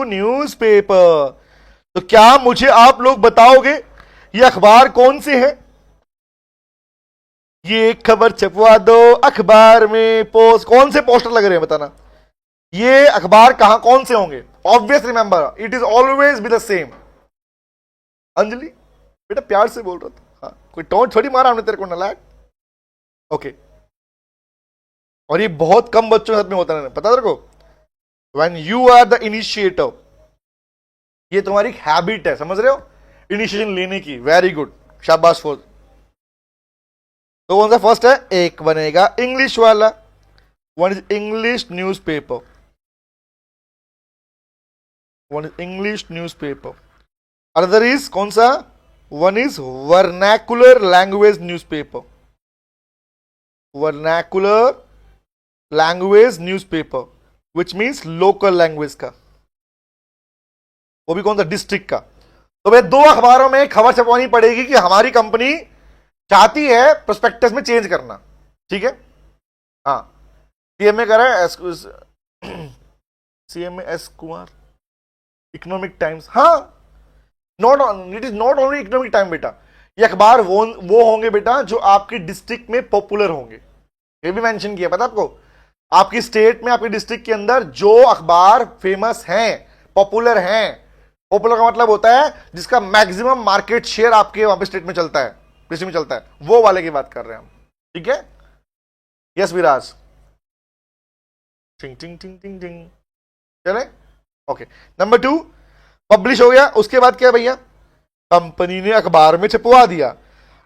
newspaper, तो क्या मुझे आप लोग बताओगे ये अखबार कौन से है? ये खबर छपवा दो अखबार में, पोस्ट कौन से पोस्टर लग रहे हैं बताना। ये अखबार कहां कौन से होंगे? Obvious remember it is always be the same. Anjali बेटा प्यार से बोल रहा था, हाँ कोई टोंट थोड़ी मारा हमने तेरे को, नलायक। ओके, और ये बहुत कम बच्चों के साथ में होता है, पता तेरे को? When you are the initiator, ये तुम्हारी हैबिट है, समझ रहे हो, इनिशिएशन लेने की। वेरी गुड, शाबाश फॉर। तो कौन सा फर्स्ट है? एक बनेगा इंग्लिश वाला, one is English newspaper, one is English newspaper. Other is कौन सा? One is vernacular language newspaper, vernacular language newspaper which means local language का, वो भी कौन सा? डिस्ट्रिक्ट का। तो भाई 2 अखबारों में खबर छपवानी पड़ेगी कि हमारी कंपनी चाहती है प्रोस्पेक्टस में चेंज करना, ठीक है। हाँ, सीएमए कर रहा है, CMA S Kumar, Economic Times. हाँ, it is not only Economic Time बेटा, ये अखबार वो होंगे बेटा जो आपकी डिस्ट्रिक्ट में पॉपुलर होंगे। ये भी मेंशन किया, पता आपको? आपकी स्टेट में, आपकी डिस्ट्रिक्ट के अंदर जो अखबार फेमस हैं, पॉपुलर हैं, पॉपुलर का मतलब होता है जिसका मैक्सिमम मार्केट शेयर आपके वहां पे स्टेट में चलता है, डिस्ट्रिक्ट में चलता है, वो वाले की बात कर रहे हैं हम, ठीक है। यस विराज, टिंग टिंग टिंग टिंग टिंग, चले। ओके, नंबर 2 पब्लिश हो गया। उसके बाद क्या भैया? कंपनी ने अखबार में छपवा दिया।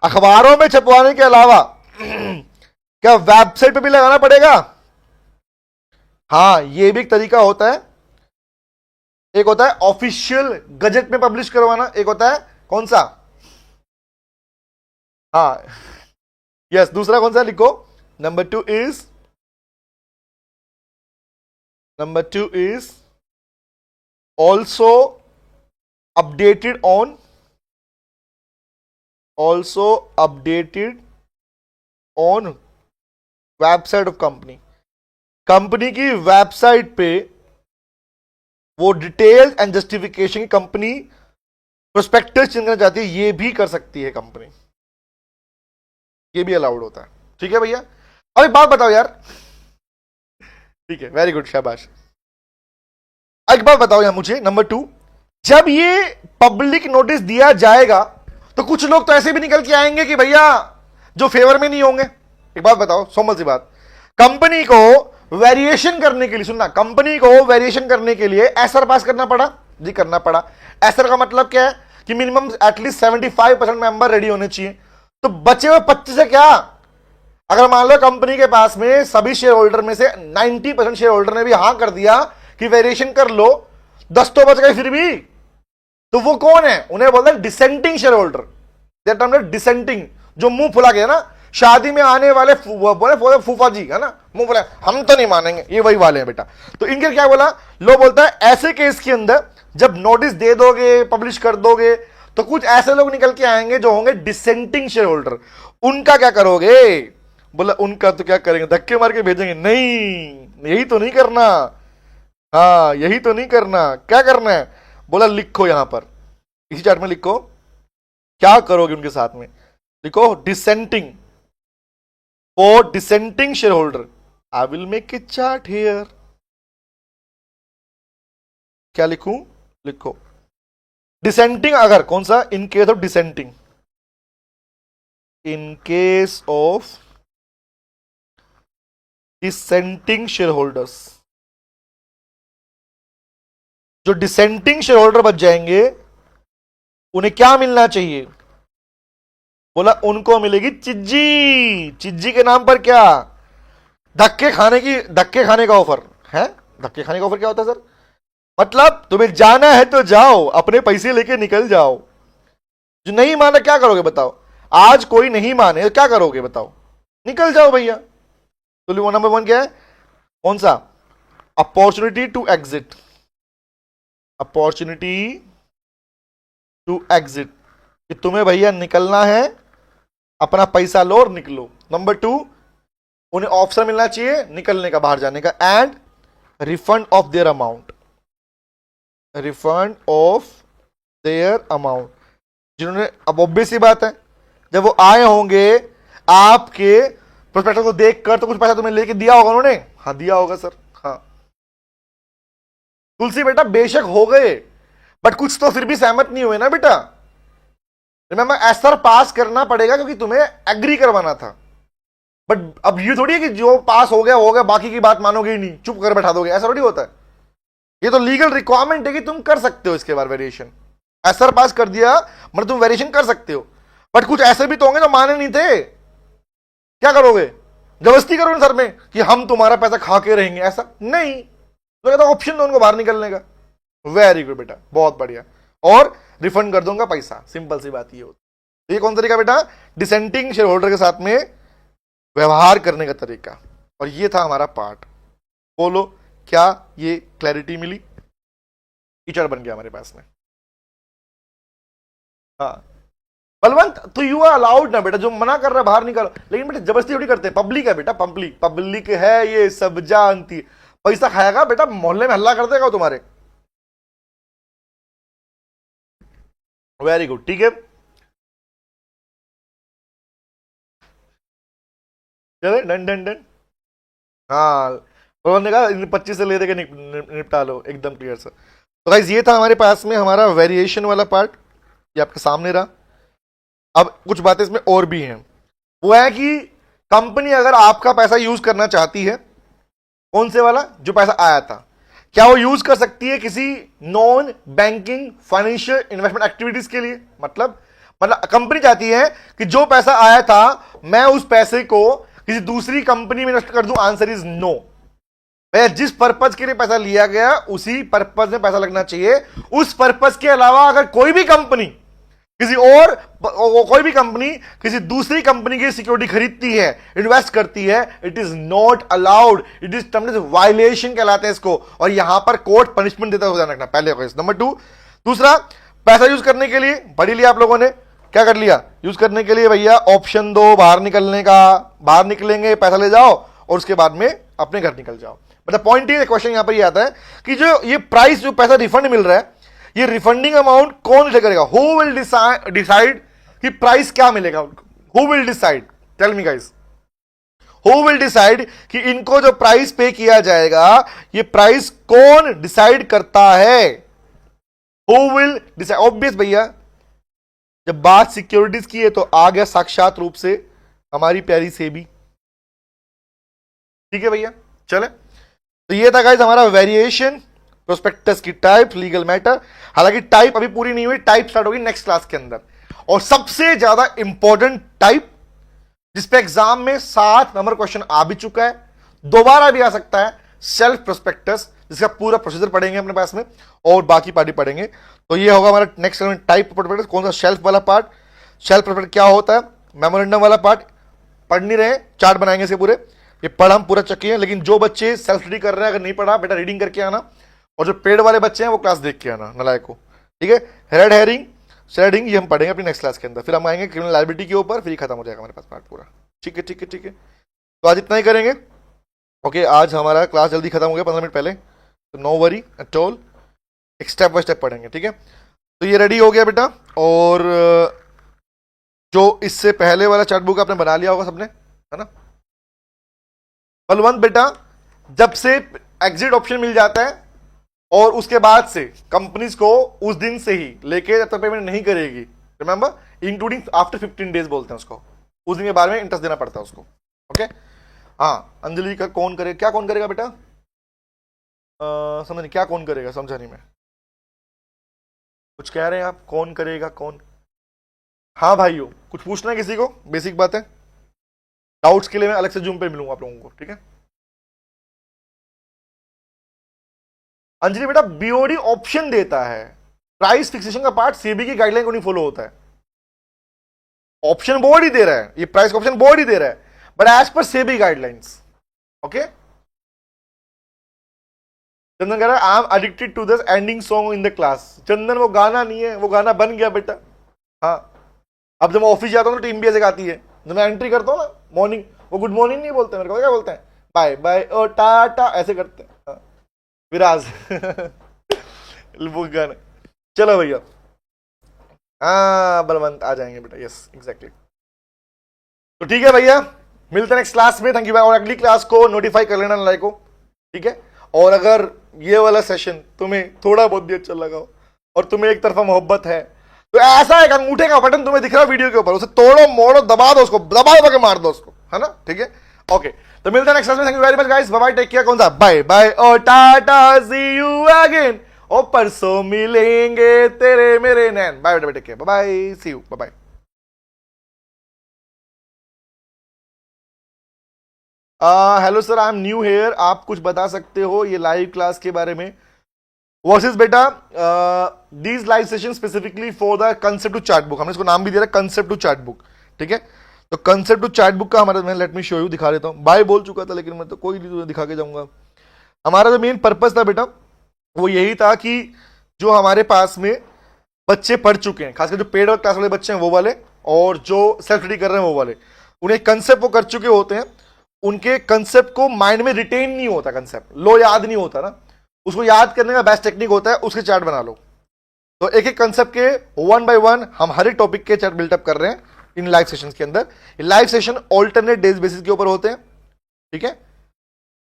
अखबारों में छपवाने के अलावा क्या वेबसाइट पे भी लगाना पड़ेगा? हाँ, ये भी एक तरीका होता है। एक होता है ऑफिशियल गजेट में पब्लिश करवाना, एक होता है कौन सा? हाँ यस, दूसरा कौन सा लिखो? Number two is also updated on website of company. Company की वेबसाइट पे वो डिटेल एंड जस्टिफिकेशन की कंपनी प्रोस्पेक्टस चेंज करना चाहती है, ये भी कर सकती है कंपनी, ये भी अलाउड होता है। ठीक है भैया? अब एक बात बताओ यार, ठीक है, वेरी गुड, शाबाश। एक बात बताओ यार मुझे, नंबर 2, जब ये पब्लिक नोटिस दिया जाएगा तो कुछ लोग तो ऐसे भी निकल के आएंगे कि भैया जो फेवर में नहीं होंगे। एक बात बताओ, सोमल सी बात, कंपनी को वेरिएशन करने के लिए, सुनना, कंपनी को वेरिएशन करने के लिए एसआर पास करना पड़ा जी, करना पड़ा। एसआर का मतलब क्या है कि मिनिमम एटलीस्ट 75% मेंबर रेडी होने चाहिए। तो बचे हुए 25 से क्या, अगर मान लो कंपनी के पास में सभी शेयर होल्डर में से 90% शेयर होल्डर ने भी हां कर दिया कि वेरिएशन कर लो, 10 तो बच गए फिर भी, तो वो कौन है? उन्हें बोलते हैं dissenting share holder. That term है डिसेंटिंग, जो मुंह फुला गया ना, शादी में आने वाले बोले फूफा जी है ना, मुंह बोला हम तो नहीं मानेंगे, ये वही वाले हैं बेटा। तो इनके क्या बोला, लो बोलता है ऐसे केस के अंदर जब नोटिस दे दोगे, पब्लिश कर दोगे, तो कुछ ऐसे लोग निकल के आएंगे जो होंगे डिसेंटिंग शेयर होल्डर। उनका क्या करोगे? बोला उनका तो क्या करेंगे, धक्के मार के भेजेंगे? नहीं, यही तो नहीं करना। हाँ, यही तो नहीं करना। क्या करना है? बोला लिखो यहां पर, इसी चार्ट में लिखो क्या करोगे उनके साथ में। लिखो dissenting, for dissenting share holder I will make a chart here. क्या लिखूं? लिखो डिसेंटिंग, अगर कौन सा, इन case of dissenting, in case of dissenting share holders, जो डिसेंटिंग शेयर होल्डर बच जाएंगे उन्हें क्या मिलना चाहिए? बोला उनको मिलेगी चिज्जी। चिज्जी के नाम पर क्या? धक्के खाने का ऑफर है। धक्के खाने का ऑफर क्या होता है सर? मतलब तुम्हें जाना है तो जाओ, अपने पैसे लेके निकल जाओ। जो नहीं माना क्या करोगे बताओ? आज कोई नहीं माने तो क्या करोगे बताओ? निकल जाओ भैया। तो नंबर 1 क्या है? कौन सा? Opportunity to exit, opportunity to exit, कि तुम्हें भैया निकलना है, अपना पैसा लो और निकलो। नंबर 2, उन्हें ऑप्शन मिलना चाहिए निकलने का, बाहर जाने का, and refund of their amount, refund of their amount. जिन्होंने, अब ऑब्वियस सी बात है, जब वो आए होंगे आपके प्रोस्पेक्टस को देखकर तो कुछ पैसा तुम्हें लेके दिया होगा उन्होंने। हाँ दिया होगा सर। हाँ तुलसी बेटा, बेशक हो गए, बट कुछ तो फिर भी सहमत नहीं हुए ना बेटा। रिमेंबर, एसआर पास करना पड़ेगा क्योंकि तुम्हें एग्री करवाना था। बट अब ये थोड़ी है कि जो पास हो गया, बाकी की बात मानोगे ही नहीं, चुप कर बैठा दोगे, ऐसा थोड़ी होता है। ये तो लीगल रिक्वायरमेंट है कि तुम कर सकते हो इसके बाद वेरिएशन। एसआर पास कर दिया मतलब तुम वेरिएशन कर सकते हो। बट कुछ ऐसे भी तो होंगे जो माने नहीं थे, क्या करोगे? जबरदस्ती करोगे सर में कि हम तुम्हारा पैसा खा के रहेंगे? ऐसा नहीं, तो कहता ऑप्शन दो उनको बाहर निकलने का। वेरी गुड बेटा, बहुत बढ़िया, और रिफंड कर दूंगा पैसा, सिंपल सी बात ये होती है। ये कौन सा तरीका बेटा? डिसेंटिंग शेयर होल्डर के साथ में व्यवहार करने का तरीका। और ये था हमारा पार्ट। बोलो क्या ये क्लैरिटी मिली? टीचर बन गया हमारे पास में। हाँ बलवंत, तो यू आर अलाउड ना बेटा, जो मना कर रहा है बाहर निकालो, लेकिन बेटा जबरदस्ती थोड़ी करते हैं। पब्लिक है बेटा, पब्लिक है, ये सब जानती। पैसा खाएगा बेटा, मोहल्ले में हल्ला कर देगा तुम्हारे। वेरी गुड, ठीक है, चले डन डन डन। हाँ उन्होंने कहा इन 25 से ले दे के निपटा लो, एकदम क्लियर सर। तो गाइस ये था हमारे पास में हमारा वेरिएशन वाला पार्ट, ये आपके सामने रहा। अब कुछ बातें इसमें और भी हैं। वो है कि कंपनी अगर आपका पैसा यूज करना चाहती है, कौन से वाला जो पैसा आया था, क्या वो यूज कर सकती है किसी non banking financial investment activities के लिए? मतलब कंपनी चाहती है कि जो पैसा आया था मैं उस पैसे को किसी दूसरी कंपनी में इन्वेस्ट कर दूं? Answer is no. जिस पर्पज के लिए पैसा लिया गया उसी पर्पज में पैसा लगना चाहिए। उस पर्पज के अलावा अगर कोई भी कंपनी किसी और कोई भी कंपनी किसी दूसरी कंपनी की सिक्योरिटी खरीदती है, इन्वेस्ट करती है, it is not allowed, it is violation कहलाते हैं इसको, और यहां पर कोर्ट पनिशमेंट देता हुआ ध्यान रखना। पहले नंबर 2। दूसरा, पैसा यूज करने के लिए पढ़ लिया आप लोगों ने, क्या कर लिया, यूज करने के लिए भैया ऑप्शन दो बाहर निकलने का, बाहर निकलेंगे पैसा ले जाओ और उसके बाद में अपने घर निकल जाओ। मतलब पॉइंट ये क्वेश्चन यहां पर ये आता है कि जो ये प्राइस जो पैसा रिफंड मिल रहा है, ये रिफंडिंग अमाउंट कौन डिसाइड करेगा, हु विल डिसाइड कि प्राइस क्या मिलेगा उनको, who will decide, tell me guys, who will decide कि इनको जो प्राइस पे किया जाएगा ये प्राइस कौन डिसाइड करता है, हु विल डिसाइड। ऑब्वियस भैया, जब बात सिक्योरिटीज की है तो आ गया साक्षात रूप से हमारी प्यारी सेबी। ठीक है भैया, चले, तो ये था गाइस हमारा वेरिएशन प्रोस्पेक्टस की टाइप, लीगल मैटर। हालांकि टाइप अभी पूरी नहीं हुई, टाइप स्टार्ट होगी नेक्स्ट क्लास के अंदर। और सबसे ज्यादा इंपॉर्टेंट टाइप जिसपे एग्जाम में 7 नंबर क्वेश्चन आ भी चुका है, दोबारा भी आ सकता है, सेल्फ प्रोस्पेक्टस, जिसका पूरा प्रोसीजर पढ़ेंगे अपने पास में और बाकी पार्टी पढ़ेंगे। तो ये होगा हमारा नेक्स्ट टाइप प्रोस्पेक्टस। कौन सा, शेल्फ वाला पार्ट, शेल्फ प्रोस्पेक्टस क्या होता है, मेमोरेंडम वाला पार्ट पढ़ नहीं रहे, चार्ट बनाएंगे इसके पूरे, ये पढ़ हम पूरा चक्के हैं। लेकिन जो बच्चे सेल्फ स्टडी कर रहे हैं, अगर नहीं पढ़ा बेटा रीडिंग करके आना, और जो पेड वाले बच्चे हैं वो क्लास देख के आना नलायक को। ठीक है, रेड हेरिंग, शेडिंग ये हम पढ़ेंगे अपनी नेक्स्ट क्लास के अंदर। फिर हम आएंगे क्रिमिनल लायबिलिटी के ऊपर, फिर ही खत्म हो जाएगा हमारे पास पार्ट पूरा। ठीक है ठीक है ठीक है, तो आज इतना ही करेंगे। ओके, आज हमारा क्लास जल्दी खत्म हो गया 15 मिनट पहले, तो नो वरी एट ऑल, एक स्टेप बाय स्टेप पढ़ेंगे। ठीक है, तो ये रेडी हो गया बेटा। और जो इससे पहले वाला चार्ट बुक आपने बना लिया होगा सबने, है ना। बलवंत बेटा, जब से एग्जिट ऑप्शन मिल जाता है और उसके बाद से कंपनीज को उस दिन से ही लेके जब तक पेमेंट नहीं करेगी, रिमेंबर इंक्लूडिंग आफ्टर 15 डेज बोलते हैं उसको, उस दिन के बारे में इंटरेस्ट देना पड़ता है उसको। ओके, हाँ, अंजलि का कौन करेगा, क्या कौन करेगा बेटा, समझ नहीं, क्या कौन करेगा, समझा नहीं मैं, कुछ कह रहे हैं आप, कौन करेगा कौन। हाँ भाइयों, कुछ पूछना है किसी को, बेसिक बात है, डाउट्स के लिए मैं अलग से जूम पे मिलूंगा आप लोगों को। ठीक है, अंजलि बेटा बीओडी ऑप्शन देता है, प्राइस फिक्सेशन का पार्ट सेबी की गाइडलाइन को नहीं फॉलो होता है, ऑप्शन बोर्ड ही दे रहा है, ये प्राइस का ऑप्शन बोर्ड ही दे रहा है, but as per SEBI guidelines. Okay, चंदन कह रहा है I am addicted to this ending song in the class. Chandan वो गाना नहीं है, वो गाना बन गया बेटा। हाँ, अब जब मैं ऑफिस जाता हूँ तो टीम भी ऐसे गाती है, जब मैं एंट्री करता हूँ ना मॉर्निंग, वो गुड मॉर्निंग नहीं बोलते मेरे को, क्या बोलते हैं, बाय बाय ओ टाटा ऐसे करते हैं। हाँ, विराज वो गाना। चलो भैया, हाँ बलवंत आ जाएंगे बेटा, यस एग्जैक्टली। तो ठीक है भैया, मिलते हैं नेक्स्ट क्लास में, थैंक यू। और अगली क्लास को नोटिफाई कर लेना लाइक को, ठीक है। और अगर ये वाला सेशन तुम्हें थोड़ा बहुत भी अच्छा लगा हो और तुम्हें एक तरफा मोहब्बत है, तो ऐसा एक अंगूठे का बटन तुम्हें दिख रहा है वीडियो के ऊपर, उसे तोड़ो मोड़ो दबा दो, उसको दबा दबा के मार दो उसको, है ना, ठीक है। ओके, तो मिलते हैं नेक्स्ट क्लास में, thank you very much guys, bye bye, take care. कौन सा, बाय बाय ओ टाटा, सी यू अगेन, ओ परसों मिलेंगे तेरे मेरे नैन, बाय बेटा, take care, bye bye, see you, bye bye. Hello sir, I am new here, आप कुछ बता सकते हो ये लाइव क्लास के बारे में। वर्सेस बेटा these live session specifically for the concept to chat book, हमने इसको नाम भी दिया है कंसेप्ट टू चैट बुक, ठीक है। तो कंसेप्ट टू चैट बुक का हमारा, मैं लेट मी शो यू, दिखा देता हूँ। बाय बोल चुका था लेकिन मैं तो कोई नहीं दिखा के जाऊंगा। हमारा जो मेन पर्पस था बेटा वो यही था कि जो हमारे पास में बच्चे पढ़ चुके हैं, खासकर जो पेड और क्लास वाले बच्चे हैं वो वाले, और जो सेल्फ स्टडी कर रहे हैं वो वाले, उन्हें कंसेप्ट वो कर चुके होते हैं, उनके कंसेप्ट को माइंड में रिटेन नहीं होता, कंसेप्ट लो याद नहीं होता ना, उसको याद करने का बेस्ट टेक्निक होता है उसके चार्ट बना लो। तो एक एक कंसेप्ट के 1 by 1 हम हर एक टॉपिक के चार्ट बिल्टअप कर रहे हैं इन लाइव सेशंस के अंदर। Live session alternate days basis के ऊपर होते हैं, ठीक है।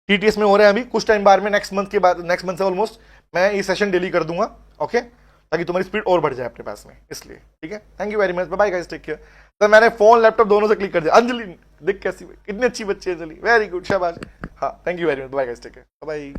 टीटीएस में हो रहे हैं अभी कुछ टाइम बाद में, नेक्स्ट मंथ के बाद, नेक्स्ट मंथ से ऑलमोस्ट मैं ये सेशन डेली कर दूंगा, ओके, ताकि तुम्हारी स्पीड और बढ़ जाए अपने पास में, इसलिए, ठीक है। Thank you very much, bye guys, take care. तो मैंने फोन लैपटॉप दोनों से क्लिक कर दिया। अंजलि देख कैसी, कितनी अच्छी बच्ची है अंजलि, वेरी गुड, शाबाश। हाँ, thank you very much, bye guys, take care, bye.